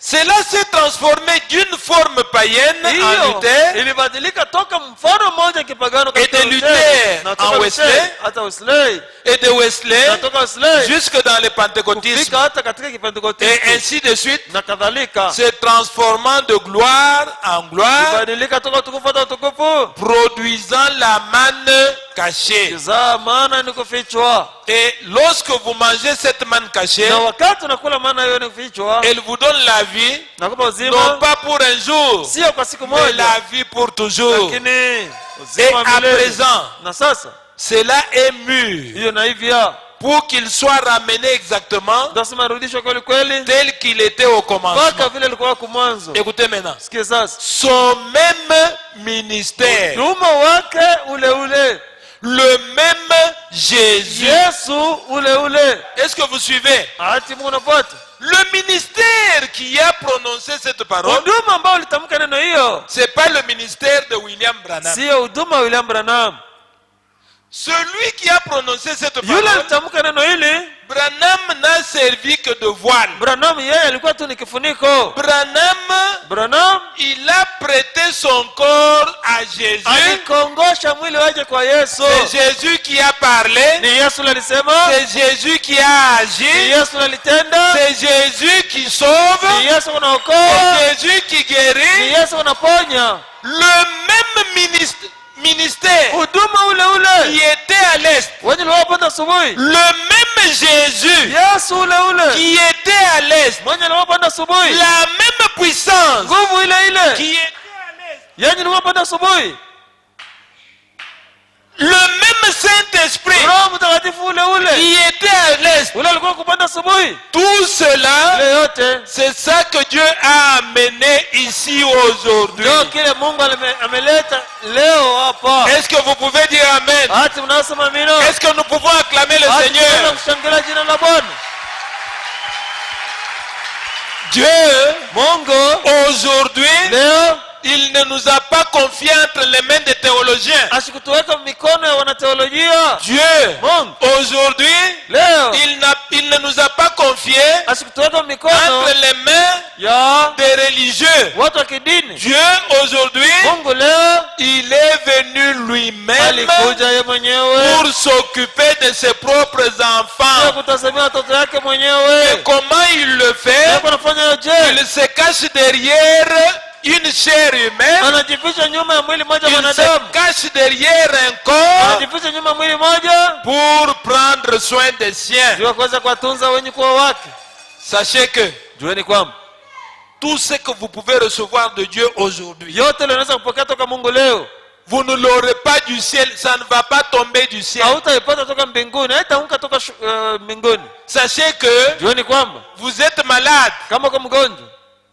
Cela s'est transformé d'une forme païenne en hiyo Luther ilibadilika toka mfano mmoja kipagano Et de Luther na en toka Wesley, Wesley, hata Wesley et de Wesley na toka Wesley jusque dans le pentecôtisme kufika hata katika et kipentekoste ainsi de suite, na kadhalika, se transformant de gloire en gloire, ibadilika toka utukufu hata utukufu, produisant la manne cachée. kizaa maana ni kufichwa. Et lorsque vous mangez cette manne cachée, Na wakati unakula maana hiyo ni kufichwa, elle vous donne la vie, nakupa non uzima, pas pour un jour, sio kwa siku mais moja, la vie pour toujours. lakini Et uzima wa à milele. présent, Na sasa cela est mûr hiyo na hivya pour qu'il soit ramené exactement ndasema rudishwa kweli kweli tel qu'il était au commencement. mpaka vile alikuwa kumwanzo. Écoutez maintenant. Sikia sasa, Son même ministère, huduma wake ule ule, le même Jésus. Yesu ule ule. Est-ce que vous suivez? Ati Mungu unafuata Le ministère qui a prononcé cette parole, huduma ambao ulitamka neno hiyo, c'est pas le ministère de William Branham. sio huduma wa William Branham. Celui qui a prononcé cette Yule parole, alitamka neno hili, Branham n'a servi que de voile. Branham yeye alikuwa tu ni kifuniko. Branham, il a prêté son corps à Jésus. Alikongosha mwili wake kwa Yesu. C'est Jésus qui a parlé. Ni Yesu alisema, C'est Jésus qui a ni agi. Yesu alitenda, C'est Jésus qui sauve. ni Yesu C'est unaokoa, Jésus qui ni guérit. Yesu unaponya. Le même ministère huduma ule qui ule était à l'est, wenye waliopanda asubuhi, le même Jésus Yesu ule ule qui était à l'est, mwenye waliopanda asubuhi, la même puissance nguvu ile ile qui était yenye waliopanda asubuhi, le même Saint-Esprit Roho Mtakatifu ule ule qui était à l'est, ule alikuwa kupanda asubuhi. tout cela, Ile yote c'est ça que Dieu a amené ici aujourd'hui. ndio kile Mungu ameleta leo hapa. Est-ce que vous pouvez dire Amen? Hata mnasema amina. Est-ce que nous pouvons acclamer le Tunaweza Seigneur? kushangilia jina la Bwana. Dieu, Mungu aujourd'hui, leo il ne nous a pas confié entre les mains des théologiens. asikutuweka mikono ya wanateolojia. Dieu, Mungu aujourd'hui, leo il ne nous a pas confié asikutuweka mikono entre les mains ya des religieux. watu wa kidini. Dieu, aujourd'hui, Mungu leo il est venu lui-même alikuja yeye mwenyewe pour s'occuper de ses propres ili enfants. kutazamia watoto yake Et mwenyewe. comment il le fait? Hapo anafanya hiyo je? Il se cache derrière une chair humaine. Anajificha nyuma ya mwili mmoja Il se mwanadamu. cache derrière un corps Anajificha nyuma ya mwili mmoja pour prendre soin des siens. ndio kuweza kuwatunza wenye kuwa wake. Sachez que Jueni kwamba tout ce que vous pouvez recevoir de Dieu aujourd'hui, yote linaweza kupokea toka Mungu leo. vous ne l'aurez pas du ciel, ça ne va pas tomber du ciel. Hautaipata toka mbinguni, haitaanguka toka mbinguni. Sachez que Jueni kwamba vous êtes malade, kama uko mgonjwa,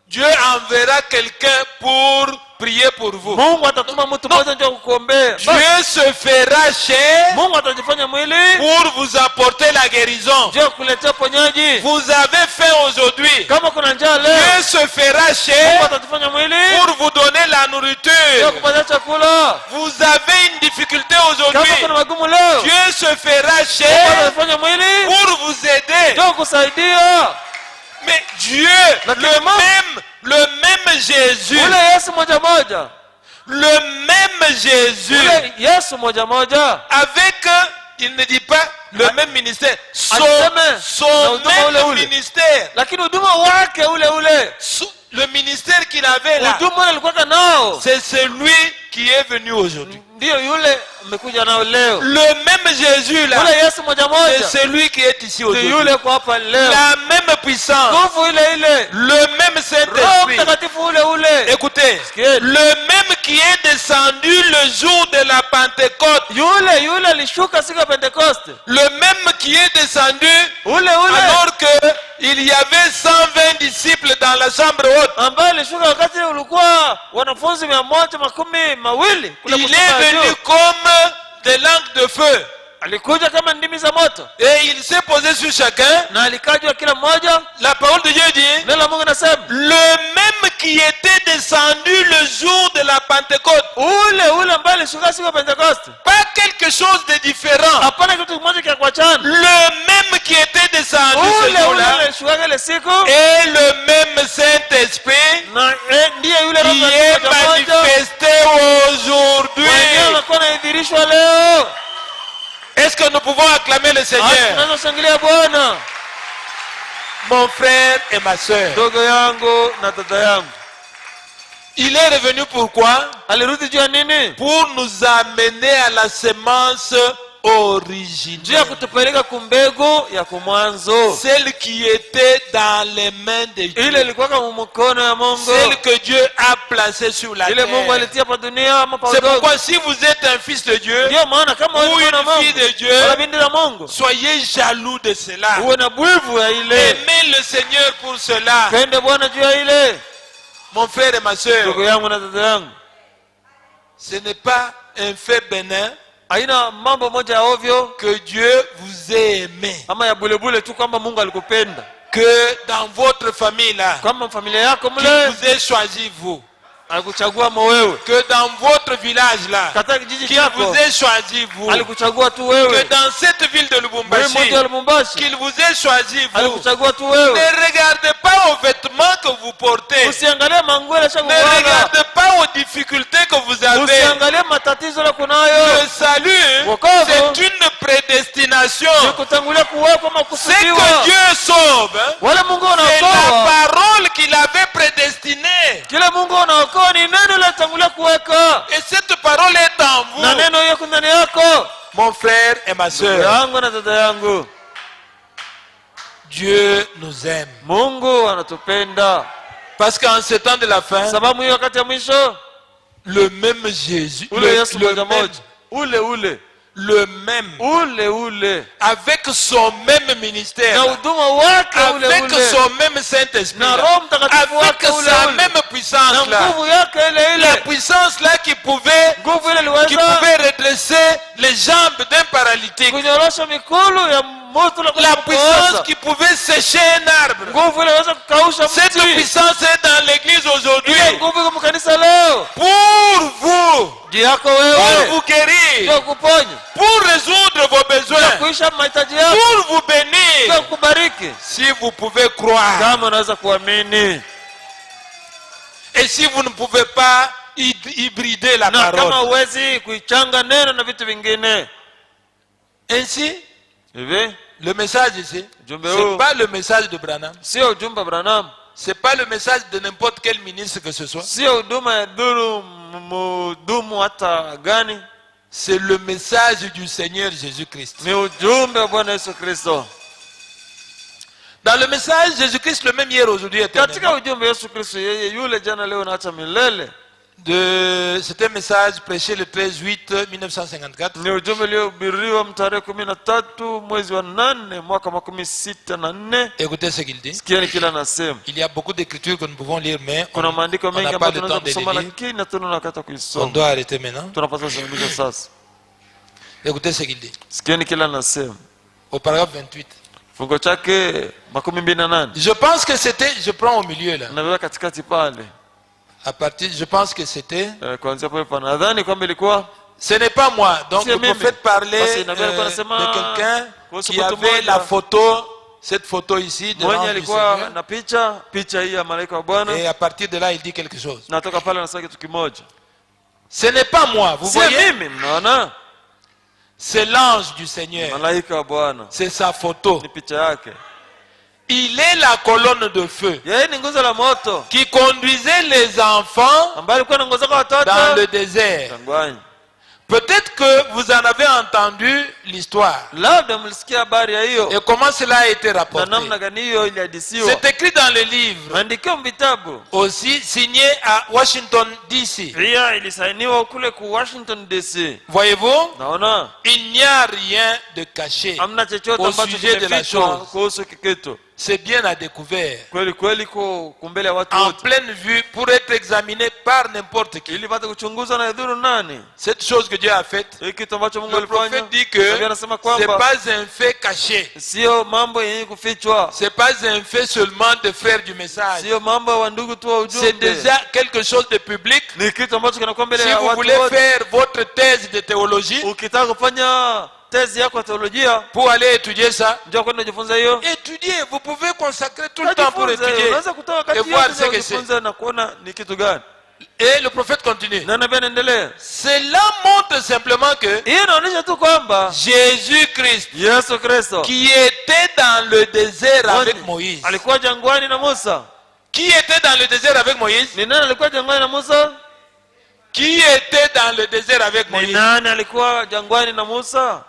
Dieu enverra quelqu'un pour prier pour vous. Mungu atatuma mtu mmoja ndio kukuombea. Dieu se fera chair Mungu atajifanya mwili pour vous apporter la guérison. ndio kukuletea ponyaji. Vous avez faim aujourd'hui. Kama kuna njaa Dieu leo, se fera Mungu chair atajifanya mwili pour vous donner la ndio nourriture. kupatia chakula. Vous avez une difficulté Kama aujourd'hui. kuna magumu leo, Dieu se fera Mungu chair atajifanya mwili pour vous aider. ndio kusaidia. Mais Dieu, Lakini le même Jésus, Ule Yesu moja moja, le même Jésus, ule Yesu moja moja avec, il ne dit pas le même ministère, son même ministère, lakini huduma wake ule ule, le ministère qu'il avait là, huduma ule alikuwa nao, c'est celui qui est venu aujourd'hui. ndio yule amekuja nao leo. Le même Jésus là, Ule Yesu moja c'est moja celui qui est ici ndio aujourd'hui. yule kwa hapa leo. La même puissance, Nguvu ile ile, le même Roho Saint-Esprit. Mtakatifu ule ule, Écoutez, Sikieni. le même qui est descendu le jour de la Pentecôte, yule alishuka siku ya Pentekoste, le même qui est descendu ule alors que il y avait 120 disciples dans la chambre haute. ambaye alishuka wakati ulikuwa wanafunzi 120. Il est venu comme des langues de feu. Alikuja kama ndimi za moto Et il s'est posé sur chacun. na alikajwa kila mmoja. La parole de Dieu dit, Neno la Mungu nasema le même qui était descendu le jour de la Pentecôte. ule ambaye alishuka siku ya Pentekoste, Pas quelque chose de différent. hapana kitu kimoja kia kuachana. Le même qui était descendu ce Ule jour-là alishuka ile siku et le même Saint-Esprit na ndiye yule qui Roho est Mtakatifu manifesté aujourd'hui. mwenyewe anakuwa anadhihirishwa leo. Est-ce que nous pouvons acclamer le Seigneur? Tunaweza shangilia Bwana. Mon frère et ma soeur, Ndugu yangu na dada yangu, il est revenu pourquoi? alirudi juu ya nini? Pour nous amener à la semence Juu ya originelle, kutupeleka kumbegu ya kumwanzo, celle qui était dans les mains de ile Dieu, ilikuwa kama mkono ya Mungu, celle que Dieu a placée sur la ile Mungu terre. alitia pa dunia ama pa C'est udongo. pourquoi si vous êtes un fils de Dieu Ndio maana kama wewe ou ni mwana wa une fille Mungu de Dieu, wala binti la Mungu, soyez jaloux de cela. uwe na bwivu ya ile. Aimez le Seigneur pour cela. Pende Bwana juu ya ile. Mon frère et ma soeur, Ndugu yangu na dada yangu, ce n'est pas un fait bénin haina mambo moja ya ovyo que Dieu vous ait aimé, ama ya bulebule tu kwamba Mungu alikupenda, que dans votre famille là, kama familia yako qu'il mle vous ait choisi vous, alikuchagua wewe, que dans votre village là, katika kijiji qu'il chako vous ait choisi vous, alikuchagua tu que wewe, dans cette ville de wewe Lubumbashi, mmoja wa Lubumbashi qu'il vous ait choisi vous. alikuchagua tu wewe. Ne regardez pas aux vêtements que vous portez, Usiangalie manguo ya ne shakuvana, regardez pas aux difficultés que vous avez. usiangalie matatizo la kunayo. Le salut, Wokovu c'est une prédestination. ni kutangulia kuwekwa C'est makusudiwa. que Dieu sauve, hein. Wale Mungu C'est la anaokoa, parole qu'il avait prédestinée. kile Mungu anaokoa ni neno la tangulia kuweka, Et cette parole est en vous. mon frère et ma ndugu sœur, yangu na dada yangu, Dieu nous aime. Mungu anatupenda. Parce qu'en ce temps de la fin, Sababu hiyo wakati ya mwisho, le même Jésus, ule Yesu moja moja, le même, avec son même ministère, na huduma wake avec son même Saint-Esprit, na Roho Mtakatifu avec wake sa même puissance na là, nguvu yake ile la ile, puissance là qui pouvait redresser les jambes d'un paralytique, kunyorosha mikulu ya mtu na la puissance qui pouvait sécher un arbre. nguvu ile inaweza kukausha Cette mti. puissance est dans l'église aujourd'hui Ile nguvu iko kanisa leo pour vous, juu yako pour wewe, vous guérir, ndio kuponya, pour résoudre vos besoins, ndio kuisha mahitaji yako, pour vous ndio bénir. kubariki, Si vous pouvez croire, kama unaweza kuamini. et si vous ne pouvez pas hybrider la Na kama parole, huwezi kuichanga neno na vitu vingine ainsi hivi, le message ici, Ujumbe c'est huu pas le message de Branham, sio ujumbe wa Branham, c'est pas le message de n'importe quel ministre que ce soit, sio huduma ya mhudumu hata gani, c'est le message du Seigneur Jésus-Christ. ni ujumbe wa Bwana Yesu Kristo. Dans le message Jésus-Christ, le même hier, aujourd'hui, Katika éternellement, ujumbe Yesu Kristo, yeye yule jana leo na hata milele, c'est un message prêché le 13/8/1954. ni ujumbe uliohubiriwa tarehe 13 mwezi wa 8 mwaka 1964. Écoutez ce qu'il dit. Sikieni kila nasema. Il y a beaucoup d'écritures que nous pouvons lire, mais Kuna maandiko on mengi n'a pas ambayo le tunaweza temps de kusoma, les lire. lakini hatuna wakati wa On kuisoma. doit arrêter maintenant. Tunapaswa kusimamisha sasa. Écoutez ce qu'il dit. Sikieni kila nasema. Au paragraphe 28. Fungo chake 28. Je pense que c'était, je prends au milieu là. Naweka katikati pale. À partir, je pense que c'était, Kuanzia pale pana. Nadhani kwamba ilikuwa ce n'est pas moi. Donc Si, le mimi. prophète parlait Basi, nabii alikuwa anasema, de quelqu'un kuhusu qui mtu avait mmoja. la photo, cette photo ici de mwenye l'ange du alikuwa Seigneur. na picha hii ya malaika wa Bwana. Et à partir de là, il dit quelque chose. Natoka pale anasema kitu kimoja. Ce n'est pas moi, vous Si voyez, mimi, mnaona? c'est l'ange du Seigneur. Malaika wa Bwana. C'est sa photo. Ni picha yake. Il est la colonne de feu Yeye ni nguzo la moto qui conduisait les enfants ambaye alikuwa anaongoza kwa watoto dans le désert. jangwani. Peut-être que vous en avez entendu l'histoire Labda mlisikia habari ya hiyo et comment cela a été na rapporté. namna gani hiyo ilihadisiwa. C'est écrit dans le livre, Maandikio vitabu aussi signé à Washington DC. pia ilisainiwa kule ku Washington DC. Voyez-vous, Naona il n'y a rien de caché. hamna chochote Au ambacho sujet de la kimefichwa chose. kuhusu kikitu. C'est bien à découvert, Kweli kweli kumbele ya watu en wote pleine vue, pour être examiné par n'importe qui. ili pate kuchunguza na idhuru nani. Cette chose que Dieu a faite, Hiki kitu ambacho Mungu le alifanya. prophète dit que Nabii anasema ce kwamba n'est pas un fait caché. sio mambo yenye kufichwa, Ce n'est pas un fait seulement de faire du message. sio mambo ya wandugu tu wa C'est ujumbe. déjà quelque chose de public. Ni kitu ambacho kinakuwa mbele Si ya vous watu voulez wote. faire votre thèse de théologie, Ukitaka kufanya tezi yako ya teolojia, pour aller étudier ça, njoo kwenda kujifunza hiyo. étudier. Vous pouvez consacrer tout le temps pour étudier Unaweza kutoa et wakati voir yote ce ya que c'est. kujifunza na kuona ni kitu gani. Et le prophète continue. Na nabii anaendelea. Cela montre simplement que Hii inaonyesha tu kwamba Jésus-Christ, Yesu Kristo qui était dans le désert avec Moïse, alikuwa jangwani na Musa. qui était dans le désert avec Moïse, Ni nani alikuwa jangwani na Musa? qui était dans le désert avec Ni Moïse, nani alikuwa jangwani na Musa?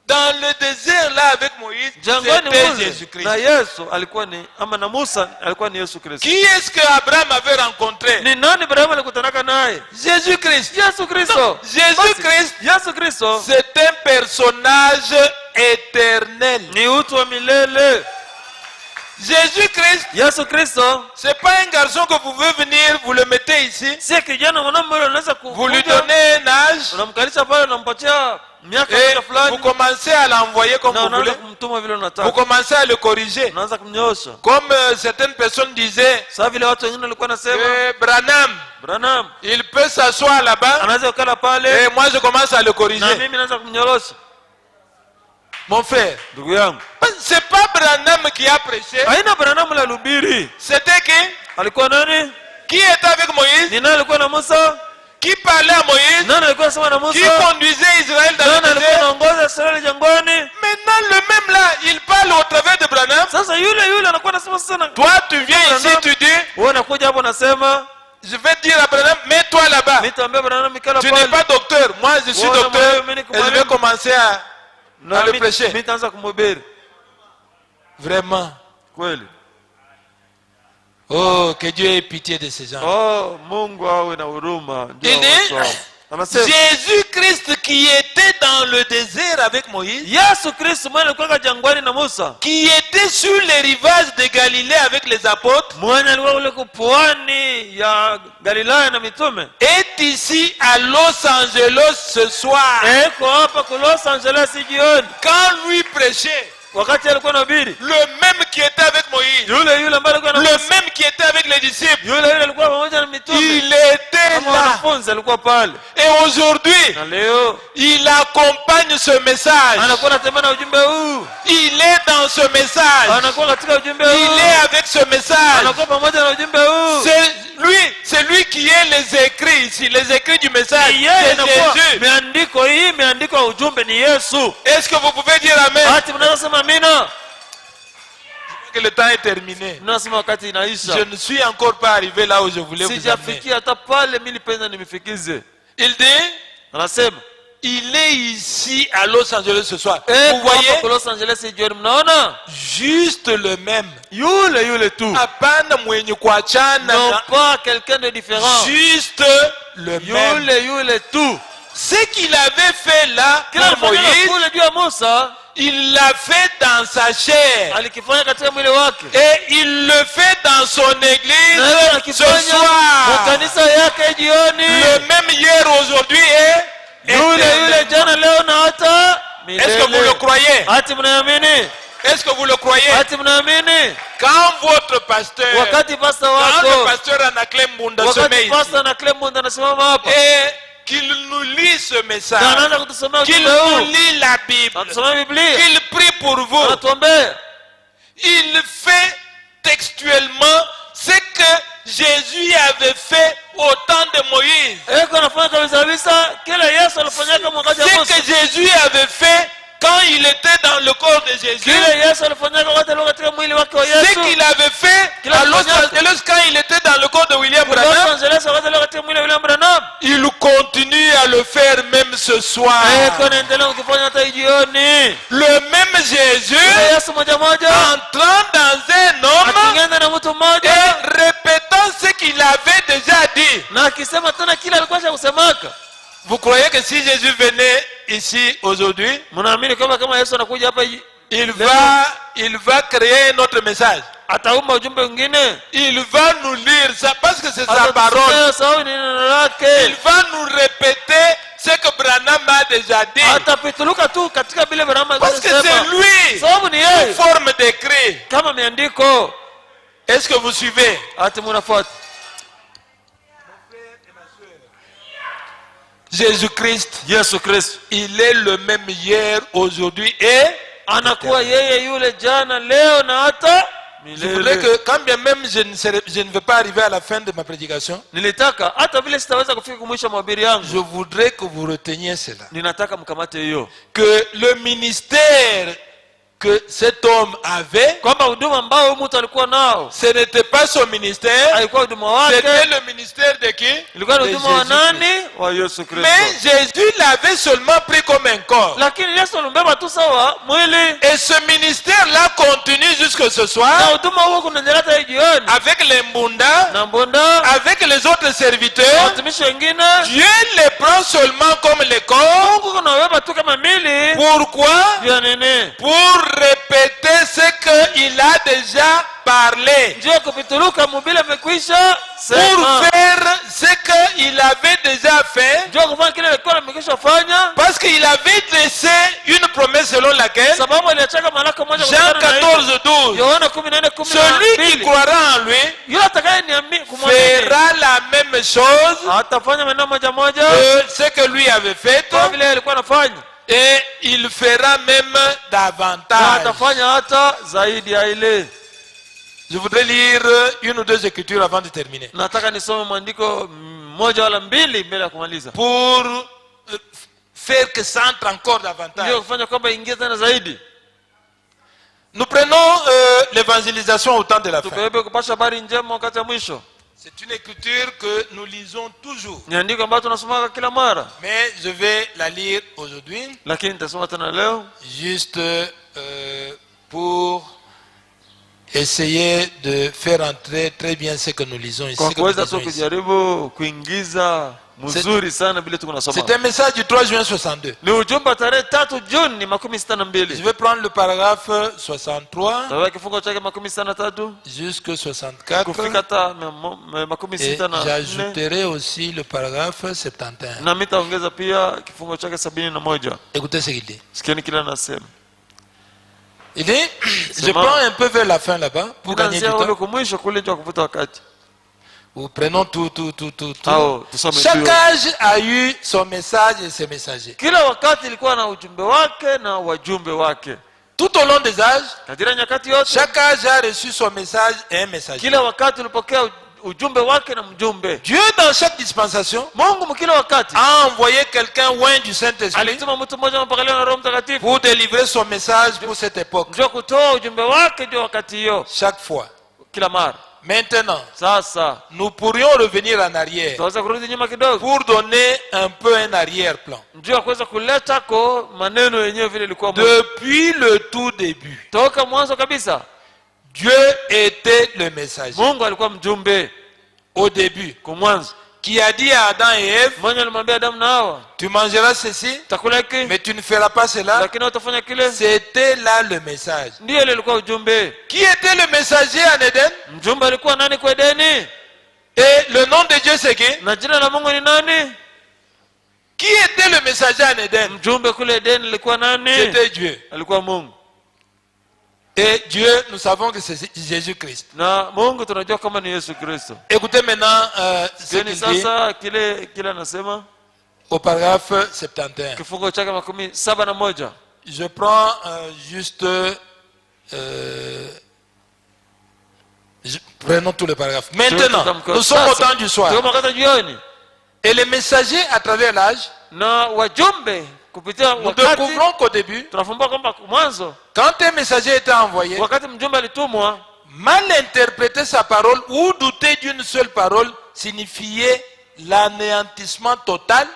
dans le désert là avec Moïse, Jangwani c'était mule Jésus-Christ. na Yesu alikuwa ni ama na Musa alikuwa ni Yesu Kristo. Qui est-ce que Abraham avait rencontré? Ni nani Ibrahimu alikutanaka naye? Jésus-Christ. Yesu Kristo. Jésus-Christ, Yesu Kristo c'est un personnage éternel. ni utu wa milele. Jésus-Christ, Yesu Kristo c'est pas un garçon que vous pouvez venir, vous le mettez ici, si kijana mwanamume yule unaweza vous lui kukuja donnez un âge unamkalisha pale unampatia miaka et fulani vous commencez à l'envoyer comme na vous unaanza voulez. kumtuma vile Vous unataka. commencez à le corriger. Unaanza kumnyosha. Comme certaines personnes disaient, Sasa vile watu wengine walikuwa nasema Branham, Branham il peut s'asseoir là-bas anaweza kukala pale et moi je commence à le na corriger. mimi naanza kumnyorosha. Mon frère, Ndugu yangu, c'est pas Branham qui a prêché, haina Branham la lubiri. c'était qui? Alikuwa nani? Qui était avec Moïse? Ni nani alikuwa na Musa? Qui parlait à Moïse? Nani alikuwa sema na Qui Musa? conduisait Israël dans Nani le alikuwa désert? anaongoza Israeli jangwani? Maintenant le même là, il parle au travers de Branham. Sasa yule anakuwa anasema sana. Toi tu viens ici, tu dis, Wewe unakuja hapo unasema je vais dire à Branham, mets-toi là-bas. Nitaambia Branham ikala Tu n'es pale. pas docteur, moi je suis Voilà, docteur moi, et je vais commencer à le prêcher. Nitaanza kumhubiri. Vraiment. Kweli. Oh, que Dieu ait pitié de ces gens. Oh, Mungu awe na huruma. Ndio Il dit, watu hao. Anasema Jésus-Christ qui était dans le désert avec Moïse, Yesu Kristo mwenye alikuwa jangwani na Musa, qui était sur les rivages de Galilée avec les apôtres, mwenye alikuwa kule pwani ya Galilaya na mitume, est ici à Los Angeles ce soir. eko hapa ku Los Angeles jioni. Quand lui prêchait, Wakati alikuwa anahubiri, le même qui était avec Moïse, yule ambaye alikuwa na le Musa, même qui était avec les disciples, yule alikuwa pamoja na mitume, il était kama là. wanafunzi alikuwa pale. Et aujourd'hui, Na leo il accompagne ce message. anakuwa anatembea na ujumbe huu, Il est dans ce message. anakuwa katika ujumbe Il huu, est avec ce message. anakuwa pamoja na ujumbe huu. C'est lui qui est les écrits ici, les écrits du message. Yeye anakuwa C'est Jésus. miandiko hii, miandiko ya ujumbe ni Yesu. Est-ce que vous pouvez dire amen? Hati mnaweza sema amina? Que le temps est terminé. Mnasema wakati inaisha. Je ne suis encore pas arrivé là où je voulais vous amener. Sijafikia hata pale mimi nipenda nimifikize. Il dit, Anasema il est ici à Los Angeles ce soir. Vous hapa voyez, kwa Los Angeles jioni, mnaona juste le même. yule tu, Hapana mwenye kuachana non na- pas quelqu'un de différent, juste le même. yule tu. Ce qu'il avait fait là Kila pour alifanya Moïse, kule juu ya Musa il l'a fait dans sa chair. alikifanya katika mwili wake, Et il le fait dans son na yeye église ce anakifanya soir. kwa kanisa yake jioni. Le même hier, aujourd'hui et Yule éternellement. jana, leo na hata Est-ce que vous le milele. croyez? Hati mnaamini? Est-ce que vous le croyez? Hati mnaamini? Quand votre pasteur, Wakati pasta quand le wako, pasteur Anaclem Mbunda se met wakati ici pasta na Clement anasimama hapa et qu'il nous lit ce na message, anaanza kutusomea qu'il ujumbe nous huu, lit la Bible, atusomea Biblia, qu'il prie pour vous, anatuombea, il fait textuellement ce que Jésus avait fait au temps de Moïse. eko anafanya kabisa kabisa kile Yesu alifanyaka wakati wa Ce Musa, que Jésus avait fait quand il était dans le corps de Jésus. kile Yesu alifanyaka wakati alikuwa katika mwili wake wa Ce Yesu, qu'il avait fait Kila à Los fanyaka. Angeles quand il était dans le corps de William Los Branham, Angeles wakati alikuwa katika mwili wa William Branham, il continue à le faire même ce soir. eko anaendelea kukifanya hata hii jioni. Le même Jésus Yule Yesu moja moja entrant dans un homme akiingana na mtu mmoja et répétant ce qu'il avait déjà dit. na akisema tena kile alikuwa kusemaka. Vous croyez que si Jésus venait ici aujourd'hui, Mnaamini kwamba kama Yesu anakuja hapa il va créer un autre message? ataumba ujumbe mwingine? Il va nous lire ça parce que c'est sa parole. Atatusomea sababu ni neno Il lake. va nous répéter ce que Branham a déjà dit. Atapituluka tu katika vile Branham Parce que alisema. c'est lui, Sababu ni sous yeye. forme d'écrit. Kama miandiko, Est-ce que vous suivez? ati mnafuata. Jésus-Christ, Yesu Kristo il est le même hier, aujourd'hui et anakuwa yeye yule jana, leo na hata je voudrais milele. que quand bien même je ne vais pas arriver à la fin de ma prédication, Nilitaka hata vile sitaweza kufika kumwisha mahubiri yangu, je voudrais que vous reteniez cela. ninataka mkamate hiyo Que le ministère que cet homme avait, kwamba huduma ambao huyu mtu alikuwa nao ce n'était pas son ministère, haikuwa huduma wake, c'était le ministère de qui? ilikuwa ni De huduma wa Jésus-Christ. nani? Wa Yesu Kristo. Mais Jésus l'avait seulement pris comme un corps. Lakini Yesu alimbeba tu sawa mwili, Et ce ministère-là continue jusque ce na soir huduma huo kunaendelea hata hii jioni, avec les Mbunda, na mbonda avec les autres na serviteurs. watumishi wengine. Dieu les prend seulement comme les corps. Mungu kunaweba tu kama mili Pourquoi? vya nene, Pour répéter ce qu'il a déjà parlé. ndio kupituluka mubile amekwisha Pour sema, faire ce qu'il avait déjà fait. ndio kufanya kile alikuwa amekwisha fanya, Parce qu'il avait laissé une promesse selon laquelle, sababu aliachaka malaka moja Jean kutokana na hiyo. 14:12, Yohana 14:12, celui qui croira en lui yule atakayeniamini kumwamini fera la même chose atafanya maneno moja moja que ce que lui avait fait, kama vile alikuwa anafanya, et il fera même na davantage. atafanya hata zaidi ya ile. Je voudrais lire une ou deux écritures avant de terminer. Nataka nisome mwandiko moja wala mbili mbele ya kumaliza, Pour faire que ça entre encore davantage. ndio kufanya kwamba ingie tena zaidi. Nous prenons l'évangélisation au temps de la fin. Tubebe kupasha habari njema wakati wa mwisho. C'est une écriture que nous lisons toujours. Ni andiko ambalo tunasoma kila mara. Mais je vais la lire aujourd'hui. Lakini nitasoma tena leo. Juste pour essayer de faire entrer très bien ce que nous lisons ici. C'est un message du 3 juin 62. Je vais prendre le paragraphe 63 jusqu'à 64 et j'ajouterai aussi le paragraphe 71. Écoutez ce qu'il dit. Il dit, je prends un peu vers la fin là-bas pour gagner du temps. Nous prenons tout. Chaque âge a eu son message et ses messagers. Tout au long des âges, chaque âge a reçu son message et un messager. Dieu dans chaque dispensation a envoyé quelqu'un loin du Saint-Esprit pour délivrer son message pour cette époque. Chaque fois. Maintenant, nous pourrions revenir en arrière pour donner un peu un arrière-plan. Depuis le tout début, Dieu était le messager. Au début, qui a dit à Adam et Ève, tu mangeras ceci, mais tu ne feras pas cela. C'était là le message. Qui était le messager en Éden? Et le nom de Dieu c'est qui? Qui était le messager en Éden? C'était Dieu. Et Dieu, nous savons que c'est Jésus-Christ. Écoutez maintenant ce qu'il dit au paragraphe 71. Je prends juste... prenons tout le paragraphe. Maintenant, nous sommes au temps du soir. Et les messagers à travers l'âge, nous découvrons qu'au début, quand un messager était envoyé, mal interpréter sa parole ou douter d'une seule parole signifiait l'anéantissement total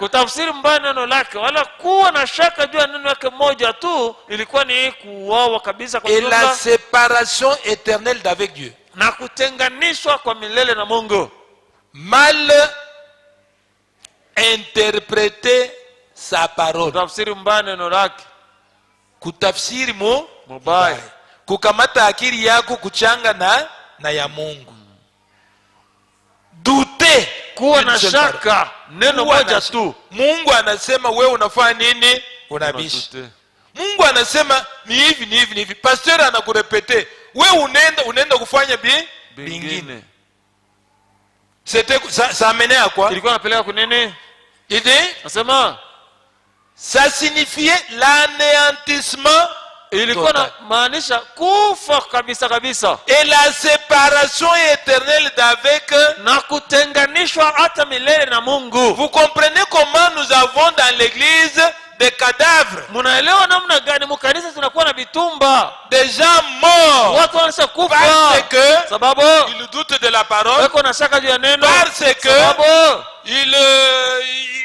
et la séparation éternelle d'avec Dieu. Mal interpréter sa parole, kutafsiri mubaya, kukamata akili yako kuchanga na ya Mungu. Douter, kuwa na shaka neno moja tu. Mungu anasema wewe unafanya nini? Unabisha. Mungu anasema ni hivi. Pastor anakurepete, wewe unaenda kufanya bingine. C'était ça amenait à quoi? Ilikuwa napeleka kunene? Il dit, nasema ça signifiait l'anéantissement ilikuwa na maanisha kufa kabisa et la séparation éternelle d'avec na kutenganishwa hata milele na Mungu. Vous comprenez comment nous avons dans l'église des cadavres? Munaelewa namna gani mkanisa tunakuwa na bitumba, des gens morts, watu wanasha kufa parce que sababu ils doutent de la parole, wako na shaka juu ya neno, parce que sababu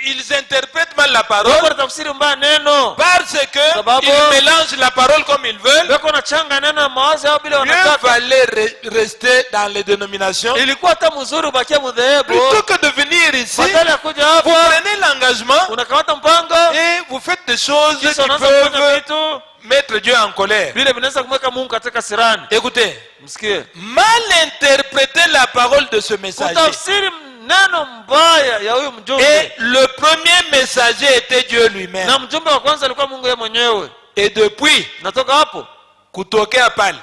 ils interprètent mal la parole, parce que sababu ils mélangent la parole comme ils veulent. wako na changa neno mawazo yao bila Mieux wanataka. valait rester dans les dénominations Ilikuwa hata mzuri ubakie mudhehebu plutôt que de venir ici. badala ya kuja Vous hapa prenez l'engagement unakamata mpango et vous faites des choses qui kisha unaanza kufanya peuvent vitu mettre Dieu en colère. vile vinaweza kumweka Mungu katika sirani. Écoutez, Msikie, mal interpréter la parole de ce messager. kutafsiri neno mbaya ya huyu mjumbe. Et le premier messager était Dieu lui-même. Na mjumbe wa kwanza alikuwa Mungu yeye mwenyewe. Et depuis, Natoka hapo kutokea pale,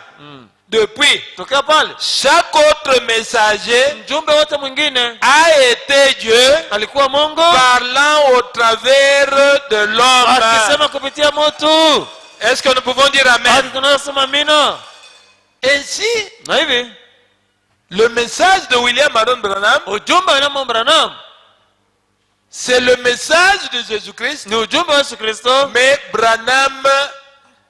depuis, tokea pale chaque autre messager mjumbe wote mwingine a été Dieu alikuwa Mungu parlant au travers de l'homme. akisema kupitia mtu. Est-ce que nous pouvons dire amen? Hadi tunasema amina. Ainsi, Na hivi le message de William Marion Branham, ujumbe wa William Branham c'est le message de Jésus-Christ, ni ujumbe wa Yesu Kristo, mais Branham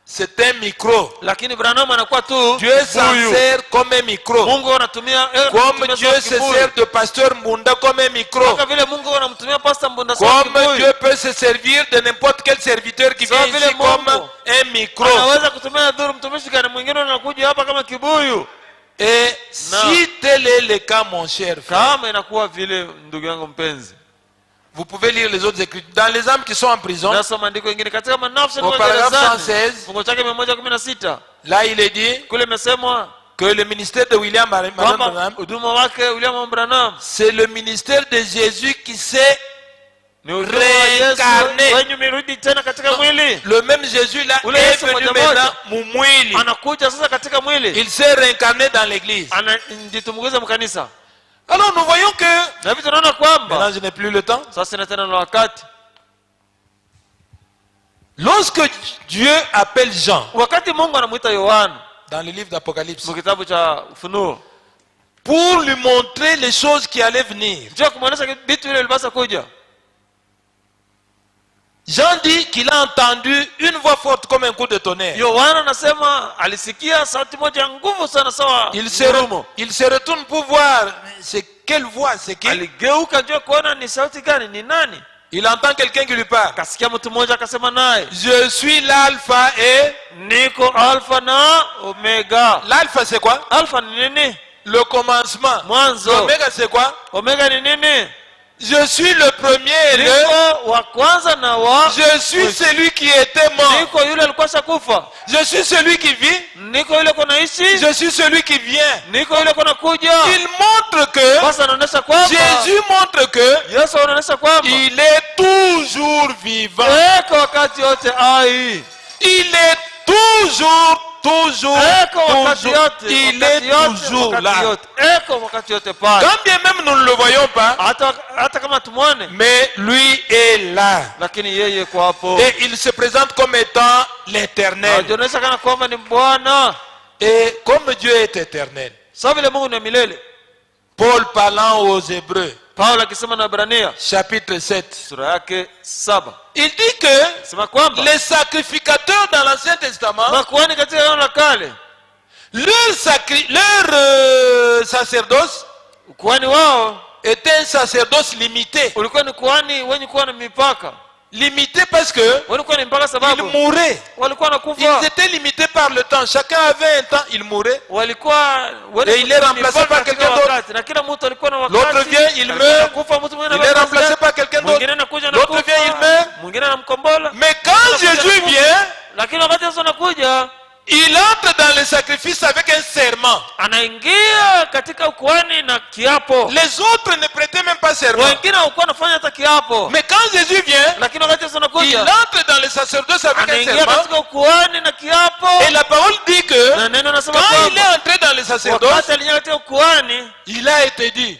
c'est un micro. lakini Branham anakuwa tu Dieu s'en kibuyu. sert comme un micro. Mungu anatumia Comme Dieu se sert de pasteur Mbunda comme un micro. kama vile Mungu anamtumia pastor Mbunda sawa Comme kibuyu. Dieu peut se servir de n'importe quel serviteur qui vient ici comme un micro. Anaweza kutumia dhuru mtumishi gani mwingine anakuja hapa kama kibuyu. Et si tel est le cas, mon cher frère, Kama inakuwa vile ndugu yangu mpenzi, vous pouvez lire les autres écritures. Dans les âmes qui sont en prison, nasoma andiko lingine katika manafsi au paragraphe 116, fungu chake 116 là il est dit kule imesemwa que le ministère de William kwamba Branham, huduma wake William Branham c'est le ministère de Jésus qui s'est ni huduma wa Yesu réincarné. wenye mirudi tena katika mwili. Le même Jésus là Ule est Yesu venu moja maintenant moja. mumwili. Anakuja sasa katika mwili, Il s'est réincarné dans l'église. anajitumbukiza mkanisa. Alors nous voyons que, Na hivi tunaona kwamba maintenant je n'ai plus le temps, sasa ina tena na wakati, lorsque Dieu appelle Jean wakati Mungu anamuita Yohana dans le livre d'Apocalypse mu kitabu cha Ufunuo pour lui montrer les choses qui allaient venir, njoo kumwonyesha vitu vile vilipasa kuja, Jean dit qu'il a entendu une voix forte comme un coup de tonnerre. Yohana anasema alisikia sauti moja ya nguvu sana sawa Il se retourne pour voir c'est quelle voix, c'est qui. aligeuka njoo kuona ni sauti gani, ni nani. Il entend quelqu'un qui lui parle. Akasikia mtu mmoja akasema naye, Je suis l'alpha et... niko alfa na omega. L'alpha c'est quoi? Alfa ni nini? Le commencement. Mwanzo. L'oméga c'est quoi? Omega ni nini? Je suis le premier et le... Niko wa kwanza na wa Je suis celui qui était mort. niko yule alikuwa shakufa, Je suis celui qui vit. niko yule kunaishi, Je suis celui qui vient. niko yule kuna kuja. Il montre que... Basi anaonyesha kwamba Jésus montre que Yesu anaonyesha kwamba il est toujours vivant. eko wakati yote ai, Il est toujours eko wakati yote, il wakati est yote, toujours wakati là. yote, eko wakati yote pale. Quand bien même nous ne le voyons pas, Hata kama tumwone, mais lui est là. lakini yeye kwa hapo Et il se présente comme étant l'éternel. anajionyesha kana kwamba ni Bwana. Et comme Dieu est éternel, Sawa vile Mungu ni milele. Paul parlant aux Hébreux, Paulo akisema na Ibrania chapitre 7, sura yake 7 il dit que sema kwamba les sacrificateurs dans l'Ancien Testament, makuhani katika Agano la Kale, leur sacerdoce ukuhani wao était un sacerdoce limité. ulikuwa ni kuhani wenye kuwa na mipaka. Limité parce que Walikuwa ni mpaka ils sababu mouraient. walikuwa Ils nakufa, étaient limités par le temps. Chacun avait un temps, il mourait. walikuwa Et il est remplacé par quelqu'un d'autre. na kila mtu alikuwa na L'autre wakati. vient, il Alikuwa meurt. anakufa, mtu mwingine Il est anakufa, remplacé par quelqu'un d'autre. mwingine anakuja na L'autre kufa, vient, il meurt. mwingine anamkombola. Mais quand Jésus vient, Lakini wakati Yesu anakuja, il entre dans le sacrifice avec un serment. anaingia katika ukuhani na kiapo. Les autres ne prêtaient même pas serment. Wengine hawakuwa wanafanya hata kiapo. Mais quand Jésus vient, Lakini wakati Yesu il anakuja, entre dans le sacerdoce avec un anaingia serment. katika ukuhani na kiapo. Et la parole dit que Na neno nasema quand il est kwamba entré dans le sacerdoce, wakati aliingia katika ukuhani, il a été dit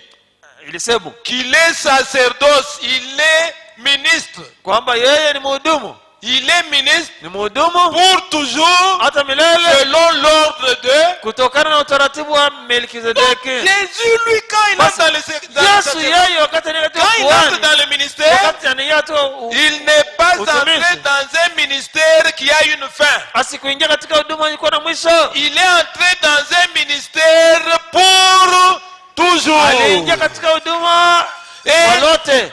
ilisema qu'il est sacerdoce, il est ministre. kwamba yeye ni mhudumu, Il est ministre ni mhudumu pour toujours hata milele selon l'ordre de... kutokana na utaratibu wa Donc, Melkizedeki. Jésus, lui, quand il entre dans le Yesu sacerdoce, yeye wakati anaingia katika quand il entre ukuhani, dans le ministère, wakati anaingia tu il n'est pas entré utumishi, dans un ministère qui a une fin. asikuingia katika huduma ilikuwa na mwisho. Il est entré dans un ministère pour toujours. Aliingia katika huduma Et kwa lote.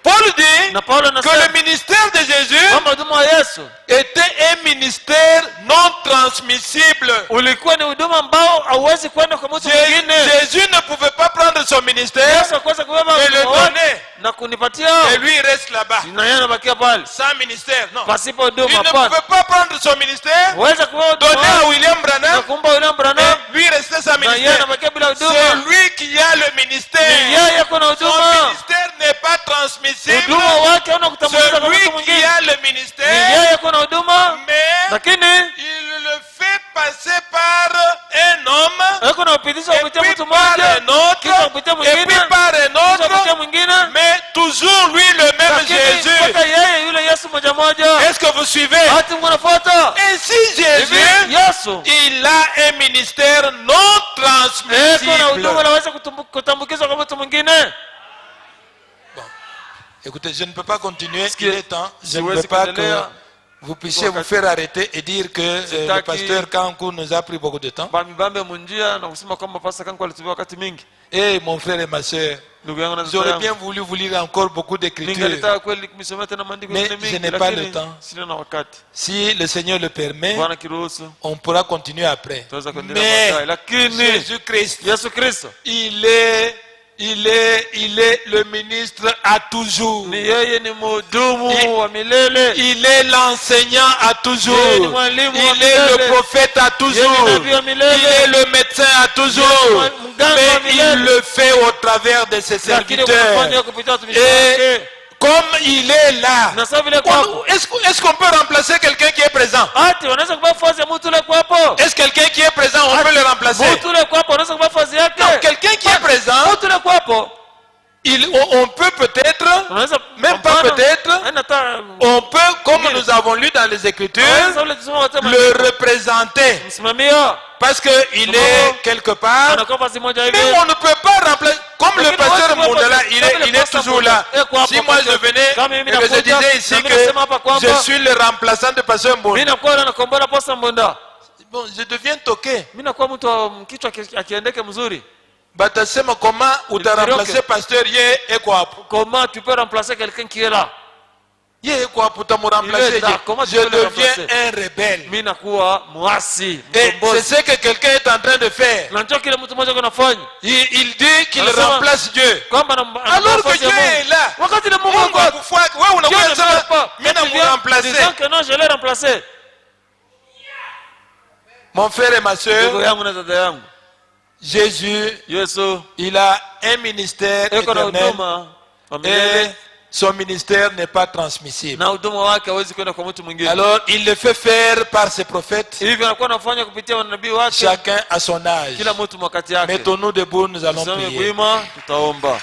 Paul dit Na Paulo que le anasema ministère de Jésus kwamba huduma wa Yesu était un ministère non transmissible. ulikuwa ni huduma ambao hauwezi kwenda kwa mtu mwingine. Jésus ne pouvait pas prendre son ministère Yesu hakuweza kubeba et le huduma wake donner. na kunipatia, Et lui, il reste là-bas. na yeye anabakia pale Sans ministère, non. pasipo Il huduma. ne Hapana, pouvait pas prendre son ministère, huweza kubeba huduma donner à wake William na Branham kumpa William Branham, et lui rester sans na yeye ministère. anabakia bila C'est huduma. lui qui a le Ni ministère. yeye kuna Son huduma, ministère n'est pas transmissible. huduma wake hauna kutambuliza kwa Celui mtu qui mwingine. a le Ni ministère, yeye kuna huduma, mais lakini il le fait passer par un homme, yuko na upitisho et kupitia puis mtu par mmoja, un autre, kisha kupitia et mwingine, puis par un kisha kupitia autre, mwingine, mais toujours lui le même lakini Jésus. mpaka yeye yule Yesu moja moja. Est-ce que vous suivez? Hati mnafuata Ainsi hivi, Jésus, Yesu il a un ministère non eko na transmissible. huduma naweza kutambukizwa kwa mtu mwingine. Écoutez, je ne peux pas continuer, il Sikia, est temps. Je ne siwezi veux pas kuendelea. que vous puissiez vous faire arrêter et dire que le Sitaki. pasteur Kankou nous a pris beaucoup de temps. bamibambe munjia na kusema kwamba Pastor Kanku alitumia wakati mingi. Et mon frère et ma soeur, Ndugu yangu na dada j'aurais yangu, bien voulu vous lire encore beaucoup d'écritures. ningetaka kweli kumisomea tena maandiko Mais mengine je mingi, n'ai pas lakini le temps. sina na wakati. Si le Seigneur le permet, Bwana kiruhusu on pourra continuer après. tutaweza kuendelea baadaye, Mais lakini Jésus-Christ, Yesu Kristo il est le ministre à toujours. ni yeye, ni mhudumu wa milele, Il est l'enseignant à toujours. Yeye ni mwalimu wa Il est le milele. prophète à toujours. Yeye ni nabii wa milele. Il est le médecin à toujours. Yeye ni mganga wa Mais milele. il le fait au travers de ses lakini serviteurs. kufanya kupitia watumishi Et wake. comme il est là, Na sasa vile kwapo, est-ce qu'on peut remplacer quelqu'un qui est présent? ati wanaweza kubeba fazi ya mtu ule kwapo, Est-ce quelqu'un qui est présent, on peut le remplacer? mtu ule kwapo wanaweza kubeba fazi yake. Non, quelqu'un qui est présent, Mtu ule kwapo on peut peut-être, unaweza même pas mfano, peut-être, haina hata on peut, comme nous avons lu dans les Écritures, Sasa ule tuseme wasema le représenter. msimamia Parce qu'il est quelque part. anakuwa fazi moja hivi. Mais on ne peut pas remplacer. Comme le Lakini pasteur watu Mondala, wapo- il est toujours là. Si moi je venais Kama mimi et que je nakuja, disais na ici mimi que nasema hapa kwamba je suis le remplaçant de pasteur mimi Mondala, nakuwa nakombola posa mbonda, bon, je deviens toqué. mimi nakuwa mtu wa kichwa akiendeke mzuri. Batasema comment ou t'as Ndio, remplacé okay. pasteur Yé et quoi? Comment tu peux remplacer quelqu'un qui est là? Yé et quoi pour te me remplacer? Il est là. Comment tu Je peux le deviens remplacer? un rebelle. Mimi nakuwa muasi, Et mkombozi. c'est ce que quelqu'un est en train de faire. Na njoo kile mtu mmoja kunafanya Il dit qu'il Anasema- remplace Dieu. kwamba Alors que Dieu est là. wakati ni Mungu Mungu wako. akufua, wewe Dieu unakuja ne sema parle pas. mimi Quand il na vient remplacer. disant que non, je l'ai remplacé. Mon frère et ma Ndugu soeur, yangu na dada yangu, Jésus, Yesu il a un ministère eko na éternel huduma wa milele, et son ministère n'est pas transmissible. na huduma wake hawezi kwenda kwa mtu mwingine. Alors, il le fait faire par ses prophètes, Hivi anakuwa anafanya kupitia manabii wake, chacun à son âge. kila mtu wakati yake. Mettons-nous debout, nous allons Tuseme prier. kuima, tutaomba.